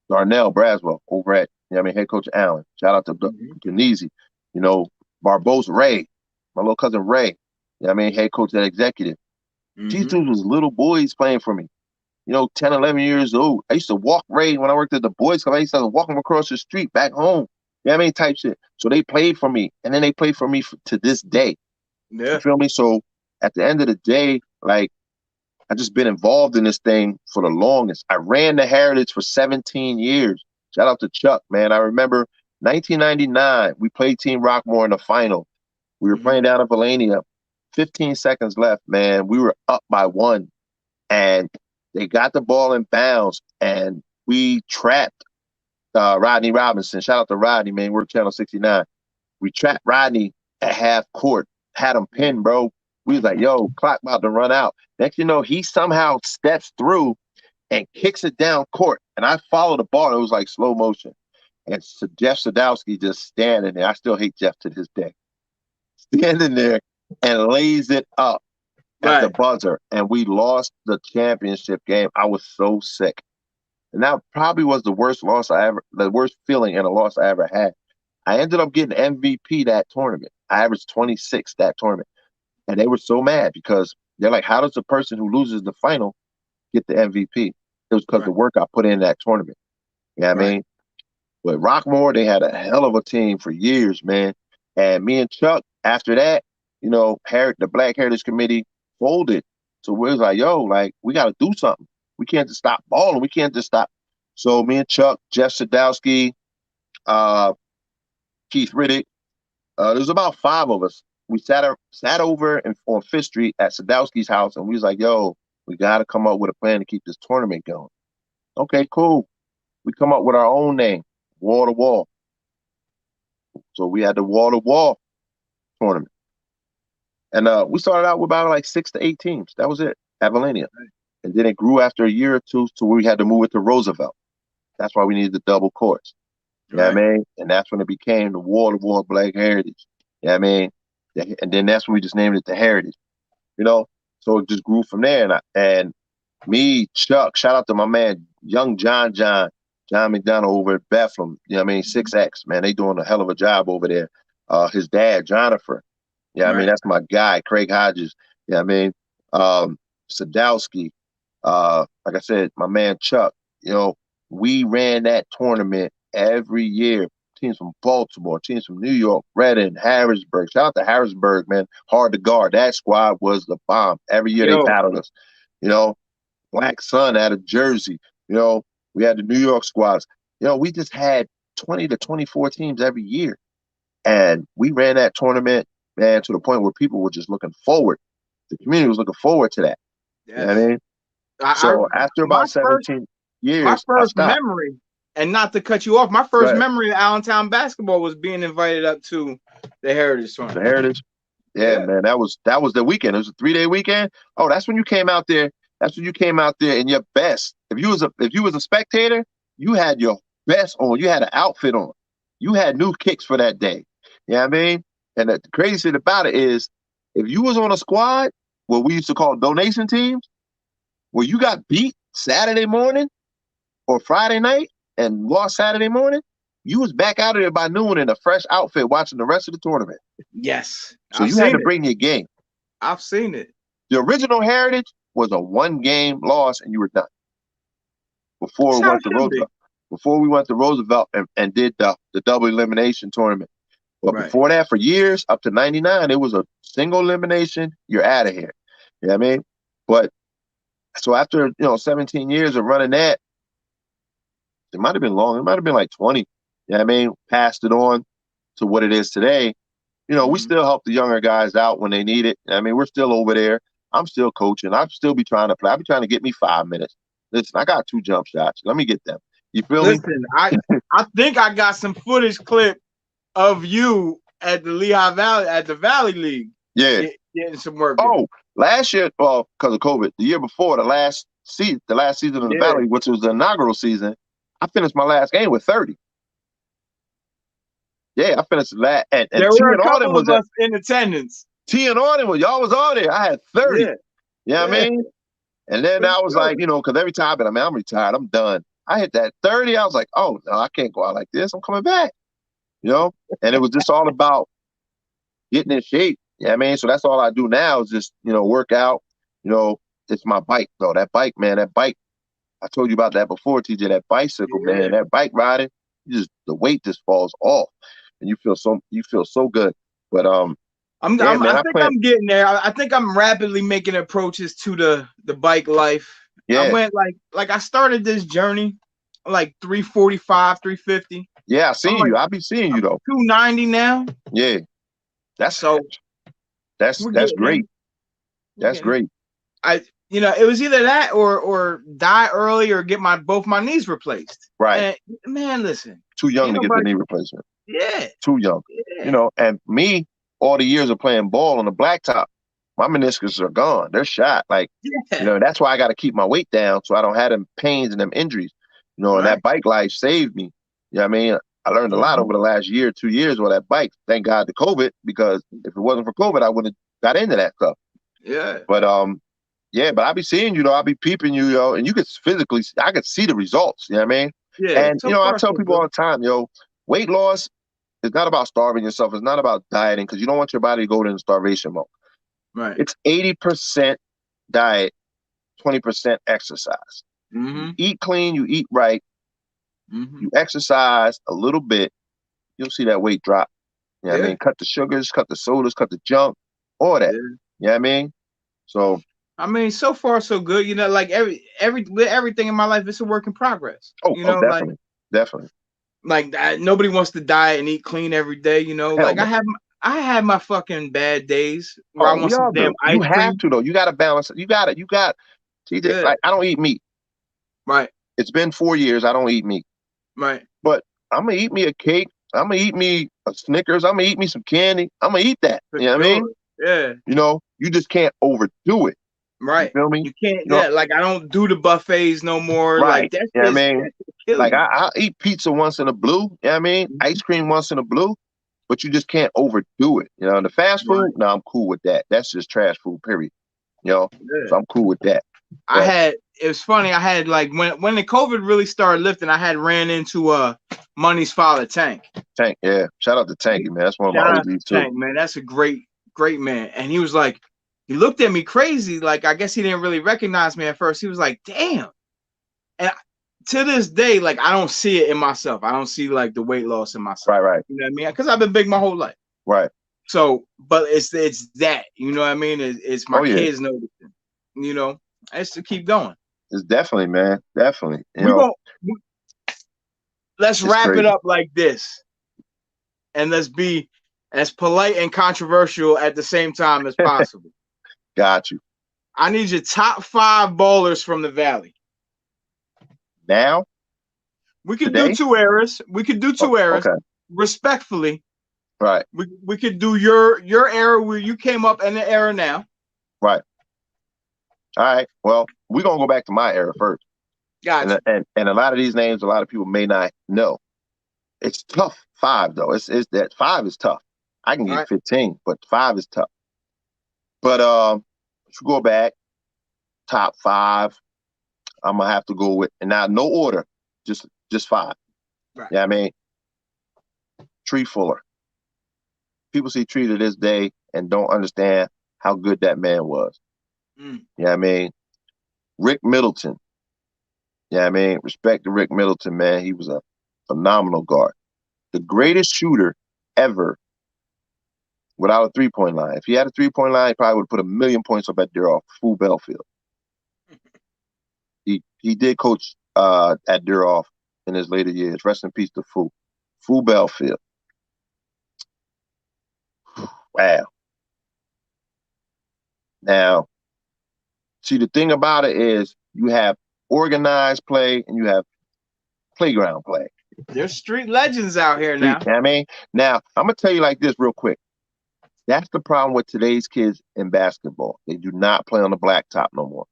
Darnell Braswell over at, head coach Allen. Shout out to Mm-hmm. Ganese. You know, Barbosa Ray, my little cousin Ray. Head coach at executive. These Mm-hmm. dudes was little boys playing for me. 10, 11 years old. I used to walk Ray when I worked at the Boys Club. I used to walk him across the street back home. Type shit. So they played for me. And then they play for me to this day. You Yeah. feel me? So at the end of the day, like, I just been involved in this thing for the longest. I ran the Heritage for 17 years. Shout out to Chuck, man. I remember 1999, we played Team Rockmore in the final. We were Mm-hmm. playing down in Valania. 15 seconds left, man. We were up by one. And they got the ball in bounds, and we trapped Rodney Robinson. Shout out to Rodney, man. We're Channel 69. We trapped Rodney at half court, had him pinned, bro. We was like, yo, clock about to run out. Next you know, he somehow steps through and kicks it down court. And I followed the ball. It was like slow motion. And so Jeff Sadowski just standing there. I still hate Jeff to this day. Standing there and lays it up at the Right. buzzer. And we lost the championship game. I was so sick. And that probably was the worst feeling and a loss I ever had. I ended up getting MVP that tournament. I averaged 26 that tournament. And they were so mad because they're like, how does the person who loses the final get the MVP? It was because of Right. the work I put in that tournament. You know what I Right. mean? But Rockmore, they had a hell of a team for years, man. And me and Chuck, after that, the Black Heritage Committee folded. So we was like, yo, like, we got to do something. We can't just stop balling. We can't just stop. So me and Chuck, Jeff Sadowski, uh, Keith Riddick, there's about five of us. We sat over on Fifth Street at Sadowski's house, and we was like, yo, we got to come up with a plan to keep this tournament going. Okay, cool. We come up with our own name, Wall to Wall. So we had the Wall to Wall tournament. And we started out with about like 6 to 8 teams. That was it, at Valenia. And then it grew after a year or two to where we had to move it to Roosevelt. That's why we needed the double courts. You know what Right. I mean? And that's when it became the Wall to Wall Black Heritage. You know what I mean? And then that's when we just named it the Heritage. You know? So it just grew from there. And me, Chuck, shout out to my man, young John McDonough over at Bethlehem. You know what I mean? 6X, man. They doing a hell of a job over there. His dad, Jonathan. Yeah, I mean, Right. that's my guy, Craig Hodges. Yeah, I mean, Sadowski. Like I said, my man Chuck. We ran that tournament every year. Teams from Baltimore, teams from New York, Reading, Harrisburg. Shout out to Harrisburg, man. Hard to guard. That squad was the bomb. Every year they Yo. battled us. You know, Black Sun out of Jersey. We had the New York squads. We just had 20 to 24 teams every year. And we ran that tournament, man, to the point where people were just looking forward. The community was looking forward to that. You know what I Yes. mean? I So after my about first 17 my years, I first stopped. memory, and not to cut you off, my Go first ahead. memory of Allentown basketball was being invited up to the Heritage The Tournament. Heritage. Yeah, Yeah. man, that was the weekend. It was a 3-day weekend. Oh, that's when you came out there. That's when you came out there in your best. If you was a spectator, you had your best on. You had an outfit on. You had new kicks for that day. You know what I mean? And the crazy thing about it is, if you was on a squad, what we used to call donation teams, where you got beat Saturday morning or Friday night and lost Saturday morning, you was back out of there by noon in a fresh outfit watching the rest of the tournament. Yes. So I've you had seen to it. bring your game. I've seen it. The original Heritage was a 1-game loss and you were done before That's we how went it to should be. Roosevelt. Before we went to Roosevelt and did the double elimination tournament. But Right. before that, for years, up to 99, it was a single elimination, you're out of here. You know what I mean? But so after 17 years of running that, it might have been long. It might have been like 20. You know what I mean? Passed it on to what it is today. We Mm-hmm. still help the younger guys out when they need it. I mean, we're still over there. I'm still coaching. I'll still be trying to play. I'll be trying to get me 5 minutes. Listen, I got 2 jump shots. Let me get them. You feel me? Listen, I think I got some footage clip of you at the Lehigh Valley at the Valley League Yeah. getting some work in. Oh, last year, well, because of COVID, the year before, the last season of the Yeah. Valley, which was the inaugural season, I finished my last game with 30. Yeah, I finished last. And There T were a and Arden couple was of at us in attendance. T and Arden was y'all was on there. I had 30. Yeah, You know what I yeah, mean? And then for I was sure. like, because every time I'm retired, I'm done. I hit that 30. I was like, oh no, I can't go out like this. I'm coming back. And it was just all about getting in shape. You know what I mean? So that's all I do now is just, work out. It's my bike though. That bike, man, that bike. I told you about that before, TJ. That bicycle, man, Yeah. that bike riding, the weight just falls off, and you feel so good. But yeah, man, I I think plan. I'm getting there. I think I'm rapidly making approaches to the bike life. I Yeah, went like I started this journey like 345, 350. yeah, I I'm seen like you. I be seeing you I'm though. 290 now. Yeah, that's So that's we're that's getting there. great. We're That's getting there. great. It was either that or die early or get both my knees replaced. Right. And man, listen, Too young ain't to get the nobody. knee replacement. Yeah, Too young. yeah, And me, all the years of playing ball on the blacktop, my meniscus are gone. They're shot. Like, yeah. that's why I got to keep my weight down so I don't have them pains and them injuries. And Right. that bike life saved me. You know what I mean? I learned a lot Mm-hmm. over the last year, 2 years with that bike. Thank God to COVID, because if it wasn't for COVID, I wouldn't have got into that stuff. Yeah. But yeah, but I be seeing you though. I be peeping you, and you could physically, I could see the results. You know what I mean? Yeah. And So I far, tell so people all good. the time, weight loss is not about starving yourself. It's not about dieting, because you don't want your body to go into starvation mode. Right. It's 80% diet, 20% exercise. You Mm-hmm. eat clean, you eat right, Mm-hmm. you exercise a little bit, you'll see that weight drop. You know what I Yeah. mean? Cut the sugars, cut the sodas, cut the junk, all that. Yeah. You know what I mean? So, I mean, so far so good. Like everything in my life is a work in progress. oh, definitely, definitely. Like nobody wants to diet and eat clean every day. Hell Like no. I have my fucking bad days where I Oh, want we some all damn do. You ice have cream. to though. You got to balance it. TJ, Yeah. like, I don't eat meat. Right. It's been 4 years. I don't eat meat, Right. but I'm gonna eat me a cake. I'm gonna eat me a Snickers. I'm gonna eat me some candy. I'm gonna eat that. For You know what I sure. mean? Yeah. You just can't overdo it. You Right. feel me? You can't. You know, Yeah. Like I don't do the buffets no more. Like right. You know what I mean? that's just kill Like you. I'll eat pizza once in a blue. You know what I mean? Mhm. Ice cream once in a blue, but you just can't overdo it. The fast Right. food, no, I'm cool with that. That's just trash food, period. Yeah. So I'm cool with that. But It was funny. I had like when the COVID really started lifting, I had ran into Money's father Tank. Tank, yeah. Shout out to Tanky, man. That's one of my Shout out OGs to too. Tank, man. That's a great man. And he was like, he looked at me crazy. Like I guess he didn't really recognize me at first. He was like, damn. And to this day, like I don't see it in myself. I don't see like the weight loss in myself. Right. You know what I mean? Because I've been big my whole life. Right. So, but it's that, you know what I mean? It's my Oh yeah. kids noticing. It's to keep going. It's definitely, man. Definitely. We going let's It's wrap it crazy. up like this, and let's be as polite and controversial at the same time as possible. Got you. I need your top 5 ballers from the Valley. Now? We could Today? do 2 eras. Okay. Respectfully. Right. We could do your era where you came up and the era now. Right. All right. Well, we're gonna go back to my era first. Gotcha. And a lot of these names, a lot of people may not know. It's tough. 5 though. It's that 5 is tough. I can get 15, but 5 is tough. But if you go back, top 5, I'm gonna have to go with, and now no order, just 5. Right. Yeah, I mean, Tree Fuller. People see Tree to this day and don't understand how good that man was. Yeah, I mean, Rick Middleton. Yeah, I mean, respect to Rick Middleton, man. He was a phenomenal guard. The greatest shooter ever without a 3-point line. If he had a 3-point line, he probably would have put 1,000,000 points up at Duroff, Fu Belfield. He did coach at Duroff in his later years. Rest in peace to Fu Belfield. Wow. Now, see, the thing about it is you have organized play and you have playground play. There's street legends out here now. I mean, now I'm gonna tell you like this real quick. That's the problem with today's kids in basketball. They do not play on the blacktop no more.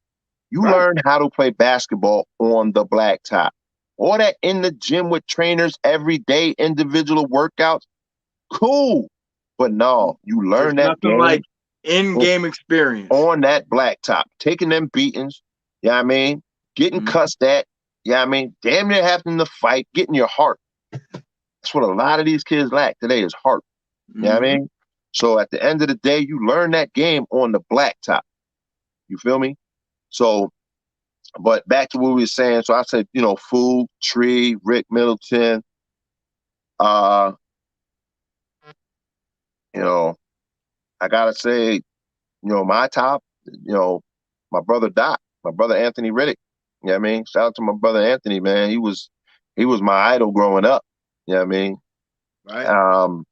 You learn how to play basketball on the blacktop. All that in the gym with trainers every day, individual workouts. Cool. But no, you There's learn that nothing like game in-game experience. on that blacktop, taking them beatings, you know what I mean? Getting cussed at, you know what I mean? Damn near having to fight, getting your heart. That's what a lot of these kids lack today is heart. You know what I mean? So at the end of the day, you learn that game on the blacktop. You feel me? So, but back to what we were saying. So I said, you know, Food, Tree, Rick Middleton, uh, you know, I gotta say, you know, my top, you know, my brother Doc, my brother Anthony Riddick. You know what I mean? Shout out to my brother Anthony, man. He was my idol growing up. You know what I mean? Right.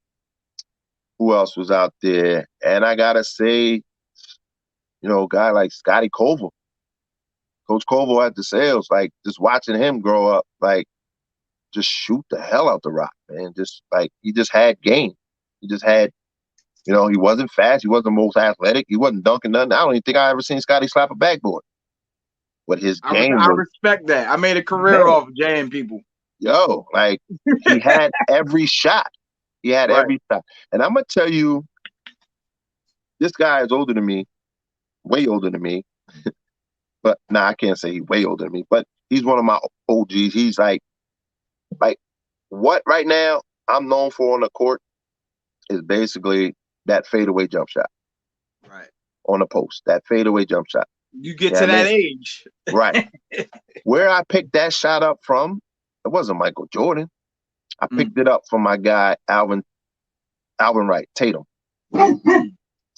Who else was out there? And I gotta say, you know, a guy like Scotty Koval. Coach Koval at the sales, like just watching him grow up, like just shoot the hell out the rock, man. Just like he just had game. He just had, you know, he wasn't fast, he wasn't the most athletic, he wasn't dunking nothing. I don't even think I ever seen Scotty slap a backboard. But his game I was, respect that. I made a career man, off of jaying people. yo, like he had every shot. He had Right. every shot. And I'm gonna tell you, this guy is older than me, way older than me. But nah, I can't say he's way older than me, but he's one of my OGs. He's like what right now I'm known for on the court is basically that fadeaway jump shot. Right. On the post, that fadeaway jump shot. You get to that age. Right. Where I picked that shot up from, it wasn't Michael Jordan. I picked it up from my guy, Alvin Wright, Tatum.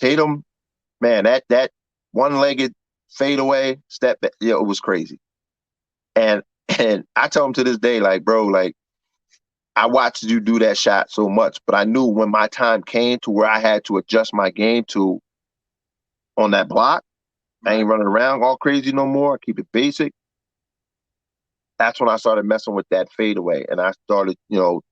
Tatum, man, that one-legged fadeaway step, yeah, it was crazy. And I tell him to this day, like, bro, like, I watched you do that shot so much, but I knew when my time came to where I had to adjust my game to on that block, I ain't running around all crazy no more. I keep it basic. That's when I started messing with that fadeaway, and I started, you know,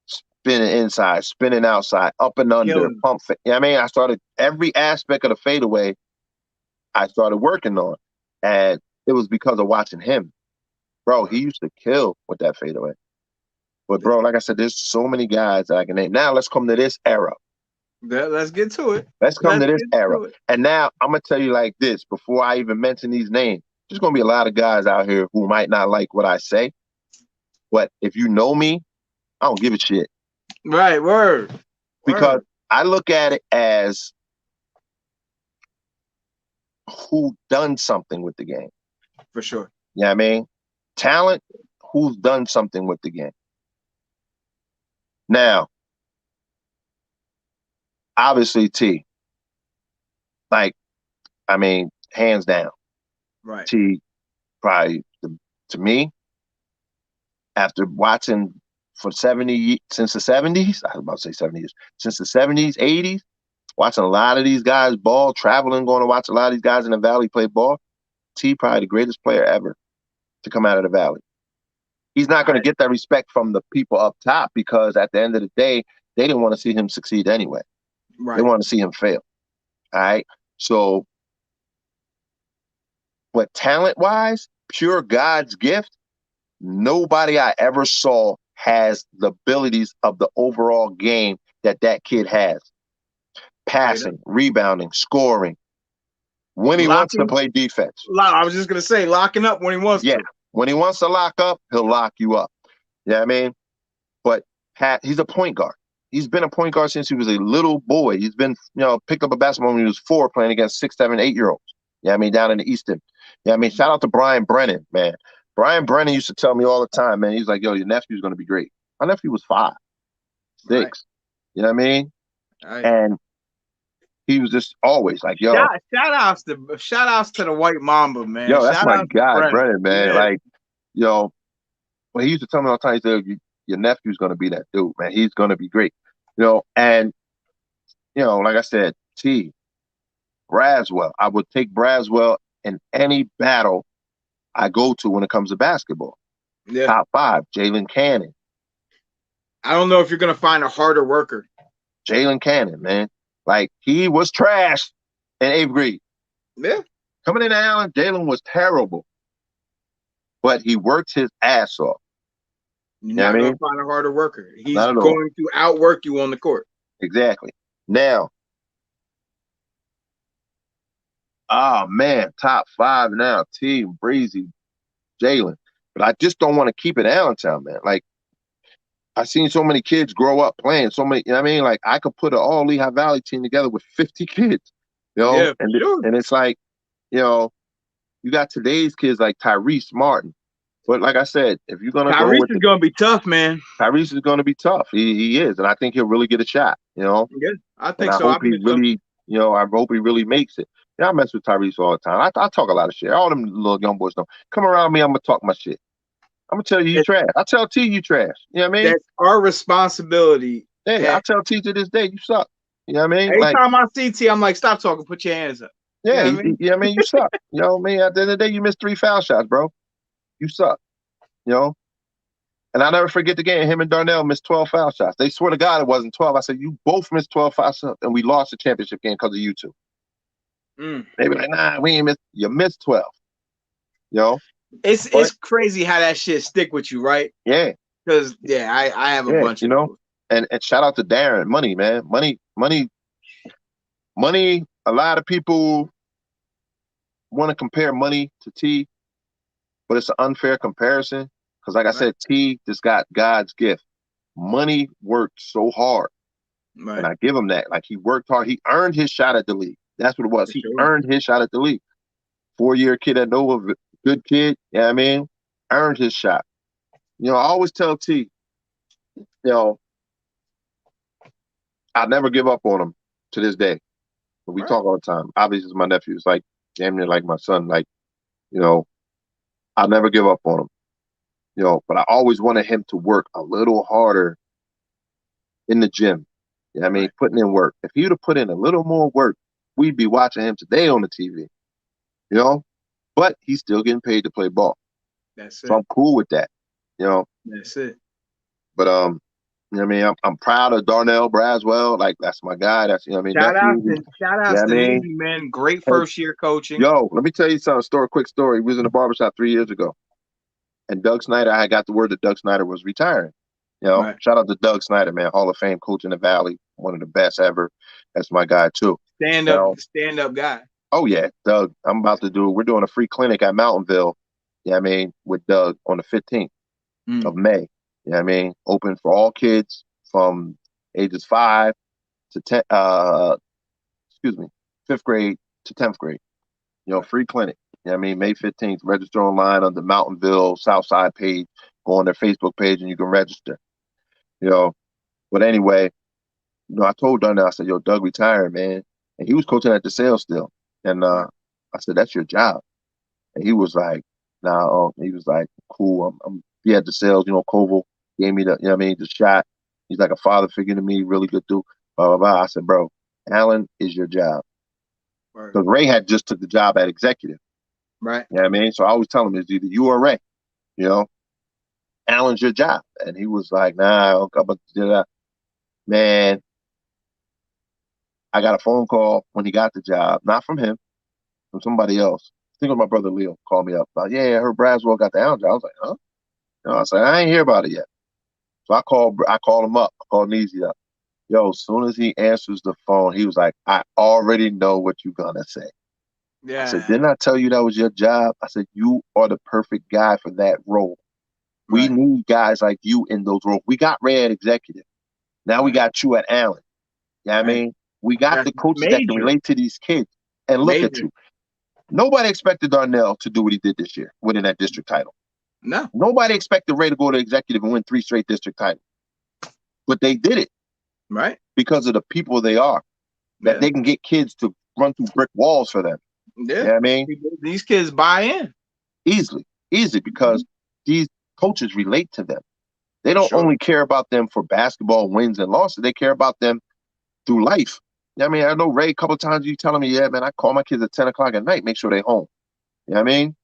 spinning inside, spinning outside, up and under, pump fake. You know what I mean? I started every aspect of the fadeaway I started working on. And it was because of watching him. Bro, he used to kill with that fadeaway. But bro, like I said, there's so many guys that I can name. Now let's come to this era. Let's get to it. Let's come to this era. And now I'm gonna tell you like this, before I even mention these names, there's gonna be a lot of guys out here who might not like what I say. But if you know me, I don't give a shit. Right, word. Because I look at it as who done something with the game. For sure. You know what I mean? Talent, who's done something with the game. Now, obviously T. Like, I mean, hands down. Right. T probably to me, after watching for 70 since the 70s, I was about to say 70 years, since the 70s, 80s, watching a lot of these guys ball, traveling, going to watch a lot of these guys in the Valley play ball. T probably the greatest player ever to come out of the Valley. He's not going to get that respect from the people up top because at the end of the day, they didn't want to see him succeed anyway. Right. They want to see him fail. All right. So, but talent-wise, pure God's gift, nobody I ever saw has the abilities of the overall game that kid has. Passing, rebounding, scoring. When he wants to play defense. I was just going to say, locking up when he wants to. Yeah. When he wants to lock up, he'll lock you up. You know what I mean? But he's a point guard. He's been a point guard since he was a little boy. He's been, you know, picked up a basketball when he was 4 playing against 6, 7, 8-year-olds. You know what I mean? Down in the Eastern. You know what I mean? Shout out to Brian Brennan, man. Brian Brennan used to tell me all the time, man. He's like, yo, your nephew's going to be great. My nephew was 5, 6. Right. You know what I mean? Right. And he was just always like, yo. Shout outs to the White Mamba, man. Yo, that's my guy, Brennan, man. Yeah. Like, yo, well, he used to tell me all the time, he said, your nephew's going to be that dude, man. He's going to be great. You know, and, you know, like I said, Braswell. I would take Braswell in any battle I go to when it comes to basketball. Yeah. Top 5, Jalen Cannon. I don't know if you're going to find a harder worker. Jalen Cannon, man. Like, he was trash in 8th grade. Yeah. Coming into Allen, Jalen was terrible. But he worked his ass off. You're not going to find a harder worker. He's going to outwork you on the court. Exactly. Now, oh man, top 5 now. T, Breezy, Jalen. But I just don't want to keep it Allentown, man. Like, I've seen so many kids grow up playing so many, you know what I mean? Like, I could put an all Lehigh Valley team together with 50 kids, Yeah, for sure. and it's like, you know, you got today's kids like Tyrese Martin. But like I said, if you're gonna go Tyrese with is gonna be tough, man. Tyrese is gonna be tough. He is, and I think he'll really get a shot, you know. Yeah, I And think so. I'll be the jump. I hope he really makes it. Yeah, I mess with Tyrese all the time. I talk a lot of shit. All them little young boys know. Come around me, I'm gonna talk my shit. I'm gonna tell you trash. I tell T you trash. You know what I mean? That's our responsibility. Hey, I tell T to this day you suck. You know what I mean? Every Like, time I see T, I'm like, stop talking, put your hands up. yeah, You know what I mean? you know what I mean? You suck. You know what I mean? At the end of the day, you missed 3 foul shots, bro. You suck. You know? And I never forget the game. Him and Darnell missed 12 foul shots. They swear to God it wasn't 12. I said, you both missed 12 foul shots, and we lost the championship game because of you two. They be like, nah, we ain't missed. You missed 12. You know? It's crazy how that shit stick with you, right? Yeah. Because I have a bunch you of know. those. And shout out to Darren. Money, man. Money. A lot of people want to compare Money to T, but it's an unfair comparison. Because like I said, T just got God's gift. Money worked so hard. Right. And I give him that. Like, he worked hard. He earned his shot at the league. That's what it was. He earned his shot at the league. 4-year kid at Nova, good kid. You know what I mean? Earned his shot. You know, I always tell T, you know, I never give up on him to this day. But we talk all the time. Obviously, it's my nephew. It's like damn near like my son. Like, you know, I'll never give up on him. You know, but I always wanted him to work a little harder in the gym. You know what I mean? Putting in work. If he would have put in a little more work, we'd be watching him today on the TV. You know? But he's still getting paid to play ball. That's it. So I'm cool with that. You know? That's it. But you know what I mean? I'm proud of Darnell Braswell. Like, that's my guy. That's, you know what I mean? Shout out to Navy, man. Great first year coaching. Yo, let me tell you something. Quick story. We was in the barbershop 3 years ago. And Doug Snyder, I got the word that Doug Snyder was retiring. You know, shout out to Doug Snyder, man. Hall of Fame coach in the Valley. One of the best ever. That's my guy, too. Stand up guy. Oh, yeah. Doug, we're doing a free clinic at Mountainville, you know what I mean, with Doug on the 15th of May. You know what I mean? Open for all kids from ages 5 to 10, 5th grade to 10th grade. You know, free clinic. You know what I mean? May 15th. Register online on the Mountainville Southside page. Go on their Facebook page and you can register. You know, but anyway, you know, I told Darnell, I said, yo, Doug retired, man. And he was coaching at the sale still. And I said, that's your job. And he was like, nah, he was like, cool. He had the sales, you know, Koval gave me the, you know what I mean, the shot. He's like a father figure to me, really good dude. Blah, blah, blah. I said, bro, Allen is your job. Because Ray had just took the job at executive. Right. You know what I mean? So I always tell him, it's either you or Ray. You know? Allen's your job. And he was like, nah, man, I got a phone call when he got the job, not from him, from somebody else. I think it was my brother Leo called me up. Like, yeah, I heard Braswell got the Allen job. I was like, huh? You know, I was like, I ain't hear about it yet. So I called him up. I called Neezy up. Yo, as soon as he answers the phone, he was like, I already know what you're gonna say. Yeah. I said, didn't I tell you that was your job? I said, you are the perfect guy for that role. We need guys like you in those roles. We got Ray at executive. Now we got you at Allen. You know what I mean? We got the coaches that can relate to these kids. And look at you. Nobody expected Darnell to do what he did this year, winning that district title. No. Nobody expected Ray to go to executive and win 3 straight district titles. But they did it. Right. Because of the people they are. That they can get kids to run through brick walls for them. Yeah. You know what I mean? These kids buy in. Easily because these coaches relate to them. They don't only care about them for basketball wins and losses. They care about them through life. You know what I mean? I know Ray, a couple of times you telling me, yeah, man, I call my kids at 10 o'clock at night, make sure they're home. You know what I mean?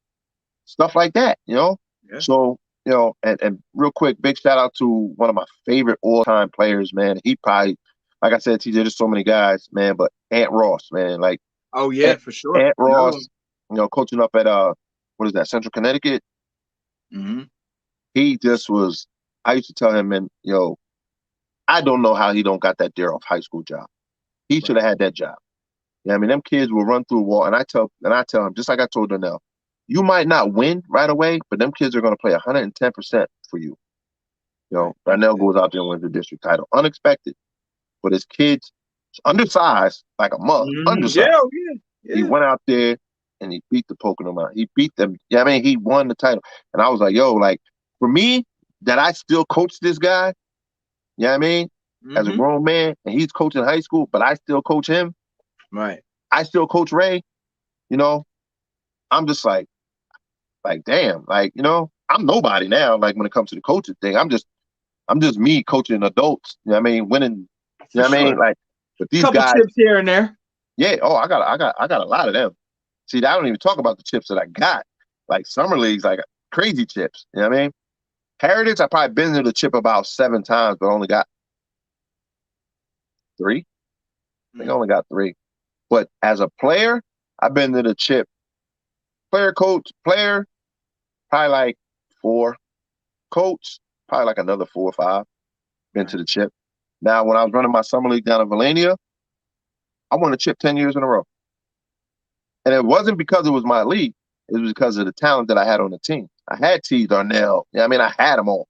Stuff like that, you know? Yeah. So, you know, and real quick, big shout out to one of my favorite all-time players, man. He probably, like I said, TJ, there's so many guys, man, but Ant Ross, man. Like, oh, yeah, for sure. Ant Ross, you know, coaching up at, what is that, Central Connecticut? Mm-hmm. He just was, I used to tell him, man, yo, I don't know how he don't got that Dare off high school job. He should have had that job. Yeah, I mean, them kids will run through a wall, and I tell him, just like I told Donnell, you might not win right away, but them kids are going to play 110% for you. You know, Donnell goes out there and wins the district title, unexpected, but his kids, undersized like a mug, undersized. Yeah. He went out there and he beat the Pocono out. He beat them. Yeah, I mean, he won the title, and I was like, yo, like for me, that I still coach this guy. You know what I mean? As a grown man, and he's coaching high school, but I still coach him. Right. I still coach Ray. You know, I'm just like damn, like, you know, I'm nobody now. Like when it comes to the coaching thing, I'm just me coaching adults. You know what I mean? Winning. You know what I mean? Like, but these couple guys, chips here and there. Yeah. Oh, I got a lot of them. See, I don't even talk about the chips that I got. Like summer leagues, like crazy chips. You know what I mean? Heritage, I probably been to the chip about 7 times, but only got 3. I think I only got 3. But as a player, I've been to the chip. Player, coach, player, probably like 4. Coach, probably like another 4 or 5. Been to the chip. Now, when I was running my summer league down in Valania, I won a chip 10 years in a row. And it wasn't because it was my league. It was because of the talent that I had on the team. I had T. Darnell. Yeah, I mean, I had them all.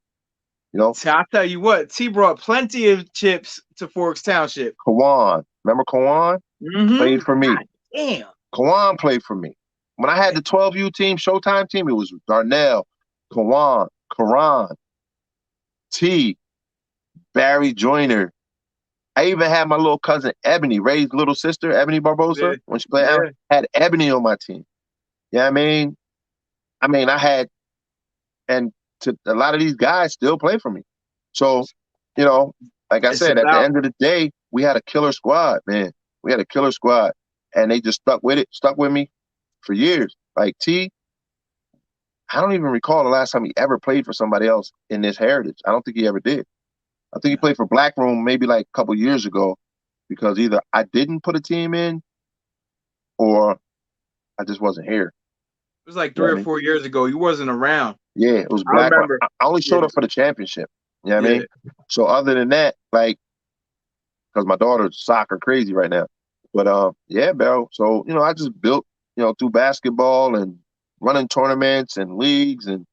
You know? I'll tell you what, T brought plenty of chips to Forks Township. Kawan. Remember Kawan? Played for me. God damn. Kawan played for me. When I had the 12U team, Showtime team, it was Darnell, Kawan, Karan, T, Barry Joyner. I even had my little cousin Ebony, Ray's little sister, Ebony Barbosa, when she played, had Ebony on my team. Yeah, I mean, I had, and a lot of these guys still play for me. So, you know, like I said, at the end of the day, we had a killer squad, man. We had a killer squad, and they just stuck with me for years. Like T, I don't even recall the last time he ever played for somebody else in this heritage. I don't think he ever did. I think he played for Black Room maybe like a couple years ago, because either I didn't put a team in or I just wasn't here. It was like 3 or 4 years ago. You wasn't around. Yeah, it was Black Room. I only showed up for the championship. You know what I mean? So other than that, like, because my daughter's soccer crazy right now. But yeah, bro. So, you know, I just built, you know, through basketball and running tournaments and leagues, and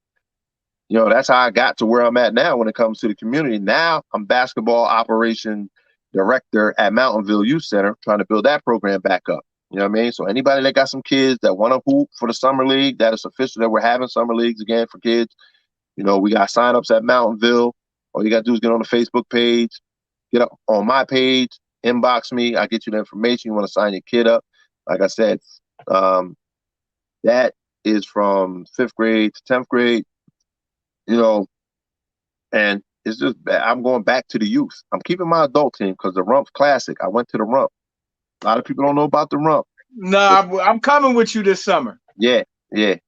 you know, that's how I got to where I'm at now when it comes to the community. Now I'm basketball operation director at Mountainville Youth Center, trying to build that program back up. You know what I mean? So anybody that got some kids that want to hoop for the summer league, that is official that we're having summer leagues again for kids. You know, we got signups at Mountainville. All you got to do is get on the Facebook page, get up on my page, inbox me. I get you the information. You want to sign your kid up. Like I said, that is from 5th grade to 10th grade. You know, and it's just, I'm going back to the youth. I'm keeping my adult team because the Rump Classic, I went to the Rump. A lot of people don't know about the Rump. No, I'm coming with you this summer. Yeah,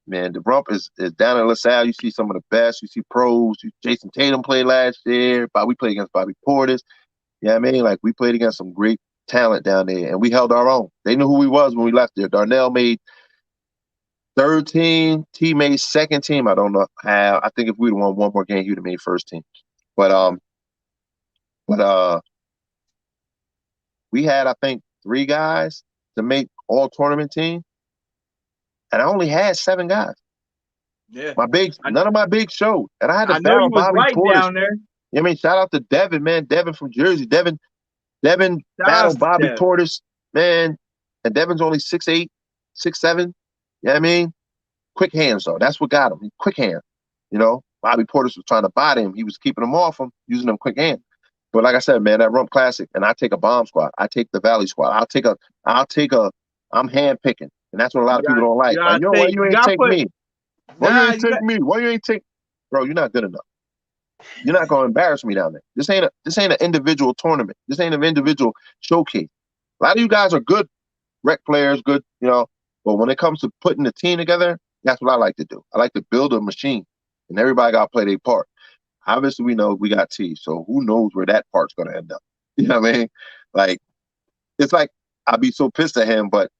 man. The Rump is down in LaSalle. You see some of the best. You see pros. Jason Tatum played last year. We played against Bobby Portis. You know what I mean? Like, we played against some great talent down there, and we held our own. They knew who we was when we left there. Darnell made 3rd team. T made 2nd team. I don't know how. I think if we'd won one more game, he would have made 1st team. But we had, I think, 3 guys to make all tournament team, and I only had 7 guys. Yeah, none of my bigs showed, and I had to battle Bobby Portis down there. You know what I mean? Shout out to Devin, man. Devin from Jersey. Devin battled Bobby Portis, man. And Devin's only 6'8", 6'7". You know what I mean? Quick hands, though. That's what got him. Quick hand. You know, Bobby Portis was trying to body him. He was keeping him off him, using them quick hands. But like I said, man, that Rump Classic, and I take a bomb squad. I take the Valley squad. I'm hand picking. And that's what a lot of people don't like. Like, yo, why you ain't take me? Why you ain't take me? Why you ain't take? Bro, you're not good enough. You're not going to embarrass me down there. This ain't an individual tournament. This ain't an individual showcase. A lot of you guys are good rec players, good, you know, but when it comes to putting the team together, that's what I like to do. I like to build a machine, and everybody got to play their part. Obviously, we know we got T, so who knows where that part's going to end up. You know what I mean? Like, it's like I'd be so pissed at him, but,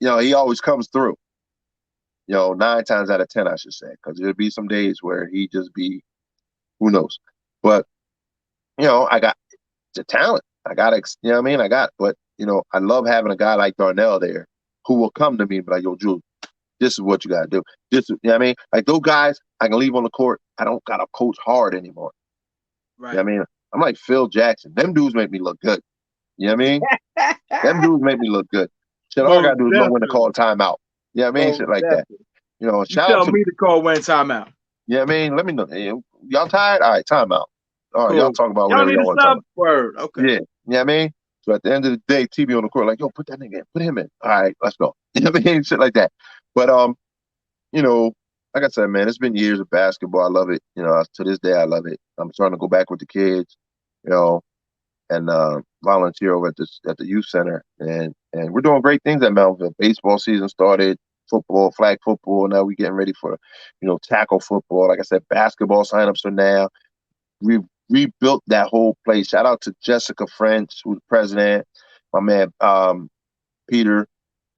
you know, he always comes through. You know, 9 times out of 10, I should say, because there'll be some days where he just be, who knows? But I got the talent. I got, you know what I mean? But I love having a guy like Darnell there who will come to me and be like, yo, Jules, this is what you got to do. This, you know what I mean? Like those guys, I can leave on the court. I don't got to coach hard anymore. Right. You know what I mean? I'm like Phil Jackson. Them dudes make me look good. You know what I mean? Them dudes make me look good. Shit, all I got to do is know when to call a timeout. You know what I mean? Shit like that. You shout tell out to me to call when timeout. You know what I mean? Let me know. Hey, y'all tired? All right, timeout. All right, Cool. y'all talk about y'all whatever need y'all a want to talk sub? about. Word. Okay. Yeah. You know what I mean? So at the end of the day, TV on the court, like, yo, put that nigga in. Put him in. All right, let's go. You know what I mean? Shit like that. But, like I said, man, it's been years of basketball. I love it. To this day, I love it. I'm starting to go back with the kids, and volunteer over at the youth center. And we're doing great things at Mountainville. Baseball season started, football, flag football. Now we're getting ready for, tackle football. Like I said, basketball signups are now. We've rebuilt that whole place. Shout out to Jessica French, who's the president. My man, Peter,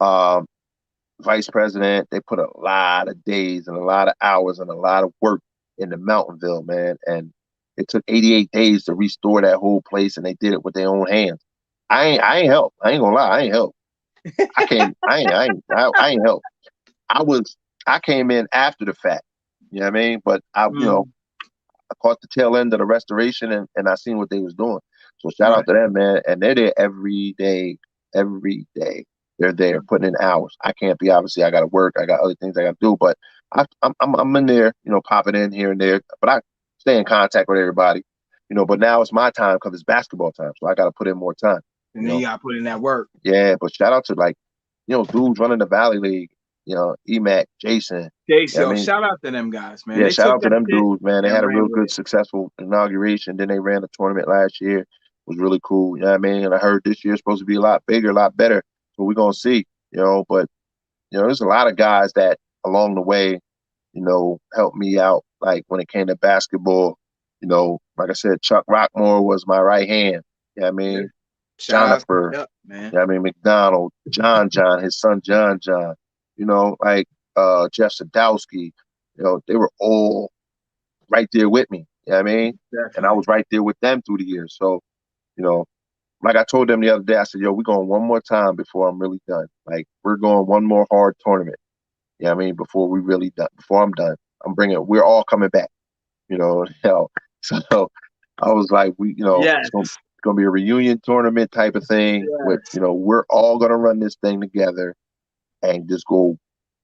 vice president. They put a lot of days and a lot of hours and a lot of work into Mountainville, man. And it took 88 days to restore that whole place, and they did it with their own hands. I ain't help. I ain't gonna lie. I ain't help. I ain't help. I came in after the fact. You know what I mean? But I caught the tail end of the restoration, and I seen what they was doing. So shout out to them, man. And they're there every day. Every day they're there putting in hours. I can't be, obviously. I got to work. I got other things I got to do. But I'm in there, popping in here and there. But I stay in contact with everybody, But now it's my time because it's basketball time, so I got to put in more time. And then you got to put in that work. Yeah, but shout out to dudes running the Valley League. EMAC, Jason. Shout out to them guys, man. Yeah, shout out to them dudes, man. They had a real good, successful inauguration. Then they ran the tournament last year. It was really cool. You know what I mean? And I heard this year's supposed to be a lot bigger, a lot better. So we're going to see, But, there's a lot of guys that along the way, helped me out. Like when it came to basketball, like I said, Chuck Rockmore was my right hand. You know what I mean? Jonathan, McDonald, John, his son, John. Jeff Sadowski, they were all right there with me. You know what I mean? Definitely. And I was right there with them through the years. So, like I told them the other day, I said, yo, we're going one more time before I'm really done. Like, we're going one more hard tournament. You know what I mean? Before I'm done. We're all coming back. So I was like, it's going to be a reunion tournament type of thing. With, we're all going to run this thing together and just go,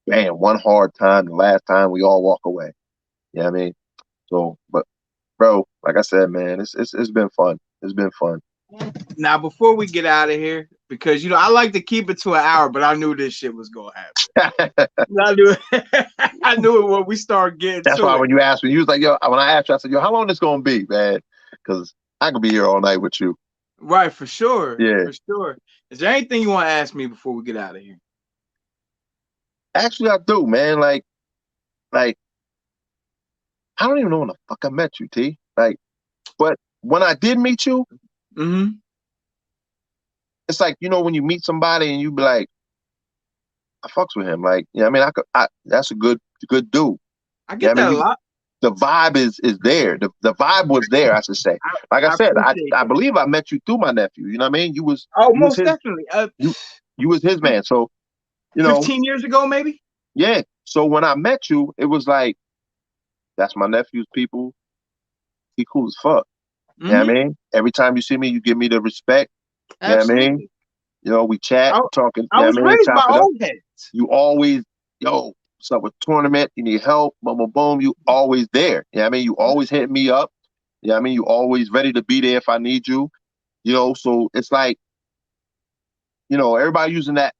bam, one hard time. The last time we all walk away. You know what I mean? So, but bro, like I said, man, it's been fun. It's been fun. Now, before we get out of here, because I like to keep it to an hour, but I knew this shit was gonna happen. I knew it when we started getting. That's why when you asked me, you was like, yo. When I asked you, I said, yo, how long this gonna be, man? Because I could be here all night with you. Right, for sure. Yeah, for sure. Is there anything you want to ask me before we get out of here? Actually, I do, man. Like, I don't even know when the fuck I met you, T. But when I did meet you, it's like, when you meet somebody and you be like, I fucks with him. Like, I mean, that's a good dude. I get that a lot. The vibe is there. The vibe was there, I should say. Like I said, I believe I met you through my nephew. You know what I mean? You was most definitely. You was his man. So, 15 years ago, maybe? Yeah. So when I met you, it was like, that's my nephew's people. He cool as fuck. You know what I mean? Every time you see me, you give me the respect. Absolutely. You know what I mean? We chat, talking. I was raised by old heads. You always, what's up with tournament? You need help? Boom, boom, boom. You always there. You know what I mean? You always hit me up. You know what I mean? You always ready to be there if I need you. So it's like, everybody using that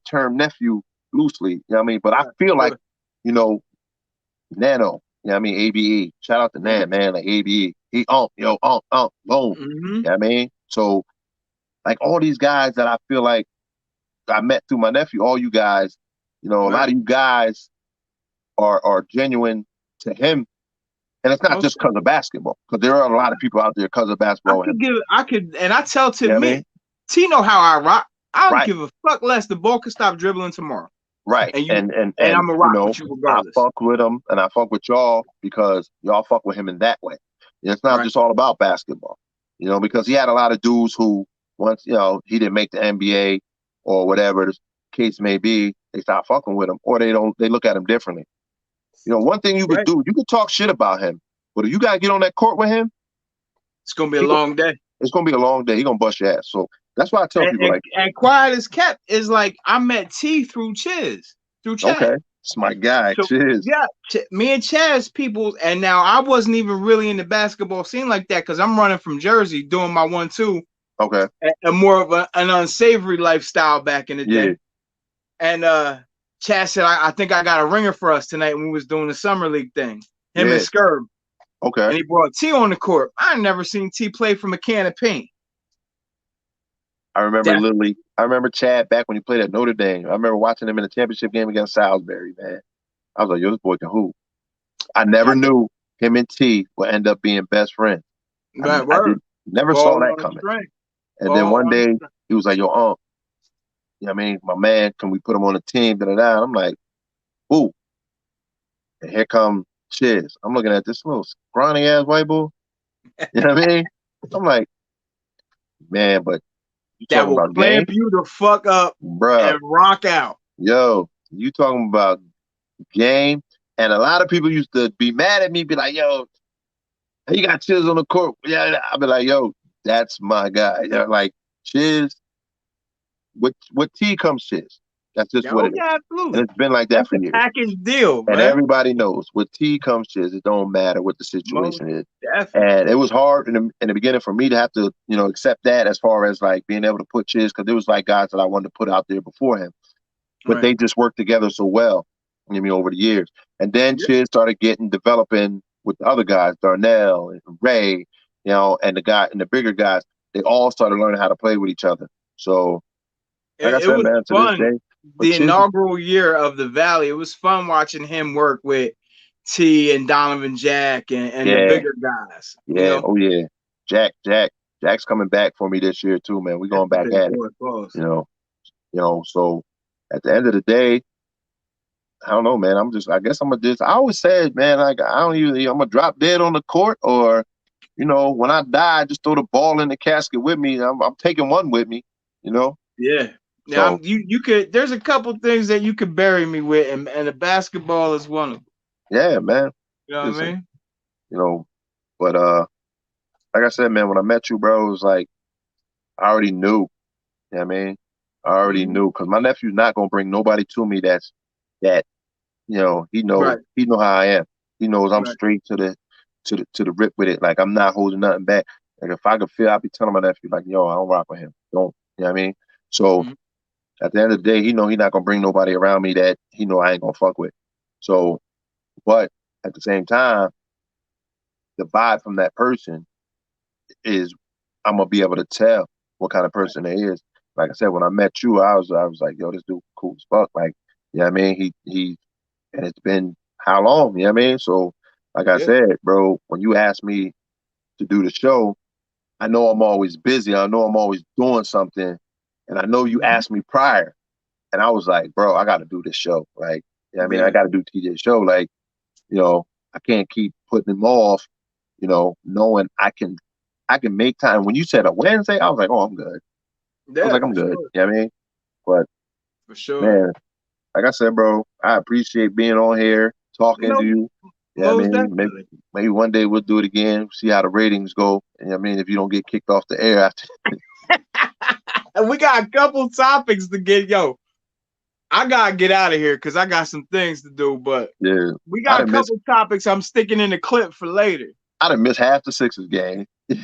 term nephew loosely. You know what I mean? But I feel like, Nano. You know what I mean? ABE. Shout out to Nan, man. Like ABE. He boom. You know what I mean? So, like all these guys that I feel like I met through my nephew, all you guys, a lot of you guys are genuine to him. And it's not just because of basketball, because there are a lot of people out there because of basketball. And I tell Tim, T know how I rock. I don't give a fuck less. The ball can stop dribbling tomorrow. Right. And I'm a rock with you regardless. I fuck with him and I fuck with y'all because y'all fuck with him in that way. It's not Right. just all about basketball, because he had a lot of dudes who once, he didn't make the NBA or whatever the case may be, they stop fucking with him or they look at him differently. One thing you could Right. do, you could talk shit about him, but if you got to get on that court with him, It's gonna be a long day. it's going to be a long day. He's going to bust your ass. So that's why I tell people, like, And quiet as kept is like I met T through through okay, Chad. it's my guy. So Cheers. yeah, me and Chaz people, and now I wasn't even really in the basketball scene like that because I'm running from Jersey doing my 1-2, Okay. and more of an unsavory lifestyle back in the Yeah. day. And Chaz said, I think I got a ringer for us tonight when we was doing the summer league thing. Him Yeah. and Skirb. Okay. And he brought T on the court. I never seen T play from a can of paint. I remember Chad back when he played at Notre Dame. I remember watching him in the championship game against Salisbury, man. I was like, yo, this boy can hoop. I never knew him and T would end up being best friends. Never saw that coming. And then one day he was like, yo, my man, can we put him on the team? I'm like, ooh. And here come Chiz. I'm looking at this little scrawny ass white boy. You know what I mean? I'm like, man, but you that talking will about clamp game? you the fuck up, bruh, and rock out. Yo, you talking about game? And a lot of people used to be mad at me, be like, yo, he got Chiz on the court. Yeah, I'll be like, yo, that's my guy. Like, Chiz, with T comes Chiz. That's just what it is. Absolutely. And it's been like that That's for a years. package deal, man. And everybody knows with T comes Chiz. It don't matter what the situation is. And it was hard in the beginning for me to have to, accept that as far as like being able to put Chiz, because there was like guys that I wanted to put out there before him. But they just worked together so well, over the years. And then Chiz started developing with the other guys, Darnell and Ray, and the bigger guys. They all started learning how to play with each other. So, like I said, was man, to fun. this day, the inaugural year of the Valley, it was fun watching him work with T and Donovan Jack and the bigger guys. Yeah. Oh yeah. Jack's coming back for me this year too, man. We going back at it. So at the end of the day, I don't know, man. I guess I always said, man, like I'm gonna drop dead on the court, or when I die, just throw the ball in the casket with me. I'm taking one with me, Yeah. Now you could. There's a couple things that you could bury me with, and the basketball is one of them. Yeah, man. You know what I mean? But like I said, man, when I met you, bro, it was like I already knew. You know what I mean? I already knew, because my nephew's not gonna bring nobody to me that he know how I am. He knows I'm straight to the rip with it. Like, I'm not holding nothing back. Like, if I could feel, I'd be telling my nephew, like, yo, I don't rock with him. Don't, you know what I mean? So at the end of the day, he know he not gonna bring nobody around me that he know I ain't gonna fuck with. So, but at the same time, the vibe from that person is, I'm gonna be able to tell what kind of person they is. Like I said, when I met you, I was like, yo, this dude cool as fuck. Like, you know what I mean? He and it's been how long? You know what I mean? So, like I said, bro, when you ask me to do the show, I know I'm always busy. I know I'm always doing something. And I know you asked me prior. And I was like, bro, I got to do this show. Like, you know what I mean? I got to do TJ's show. Like, I can't keep putting him off, knowing I can make time. When you said a Wednesday, I was like, oh, I'm good. I was like, I'm good. You know what I mean? But, for sure, man, like I said, bro, I appreciate being on here, talking to you. You know what I mean? Maybe one day we'll do it again, see how the ratings go. You know what I mean? If you don't get kicked off the air after. And we got a couple topics to get. I gotta get out of here because I got some things to do. But we got a couple topics I'm sticking in the clip for later. I done missed half the Sixers game. You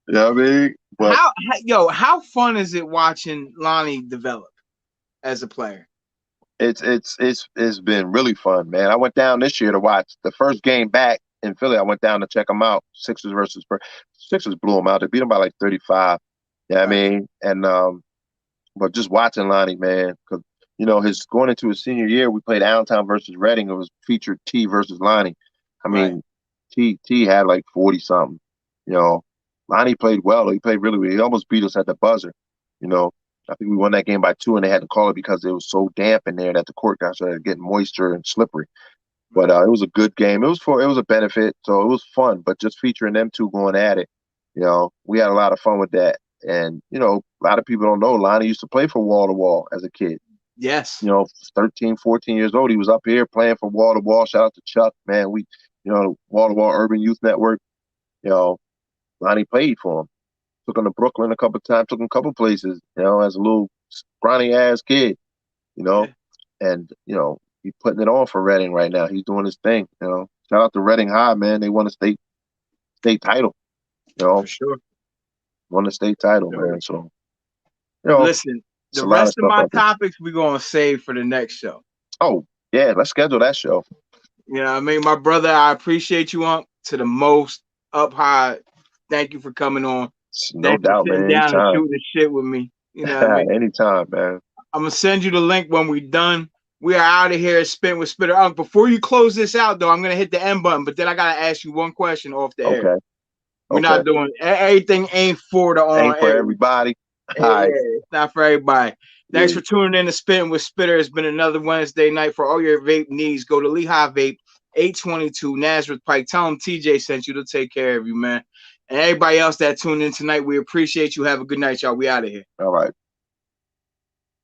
know what I mean? But how fun is it watching Lonnie develop as a player? It's been really fun, man. I went down this year to watch the first game back in Philly. I went down to check them out. Sixers versus Sixers blew them out. They beat them by like 35. You know what I mean? And but just watching Lonnie, man, because his going into his senior year, we played Allentown versus Reading. It was featured T versus Lonnie. I mean, T had like 40 something. Lonnie played well. He played really well. He almost beat us at the buzzer. I think we won that game by 2, and they had to call it because it was so damp in there that the court got started getting moisture and slippery. But it was a good game. It was a benefit, so it was fun. But just featuring them two going at it, we had a lot of fun with that. And a lot of people don't know Lonnie used to play for Wall to Wall as a kid. Yes. 13, 14 years old, he was up here playing for Wall to Wall. Shout out to Chuck, man. Wall to Wall Urban Youth Network. Lonnie played for him. Took him to Brooklyn a couple of times. Took him a couple places. As a little scrawny ass kid. Yeah. And he's putting it on for Reading right now. He's doing his thing. Shout out to Reading High, man. They won a state title. For sure. Won a state title, man. So listen, it's the a lot of rest of stuff my out there. topics we're gonna save for the next show. Oh yeah, let's schedule that show. You know what I mean? My brother, I appreciate you on to the most up high. Thank you for coming on. No Thanks for doubt, sitting man. down and Anytime. shooting the shit with me. You know what I mean? Anytime, man. I'm gonna send you the link when we're done. We are out of here. Spittin with Spitter. Before you close this out, though, I'm gonna hit the end button, but then I gotta ask you one question off the air. Okay. We're not doing everything. Ain't for the on. Ain't for everybody. Yeah, it's not for everybody. Thanks for tuning in to Spittin with Spitter. It's been another Wednesday night. For all your vape needs, go to Lehigh Vape, 822 Nazareth Pike. Tell them TJ sent you to take care of you, man. And everybody else that tuned in tonight, we appreciate you. Have a good night, y'all. We out of here. All right.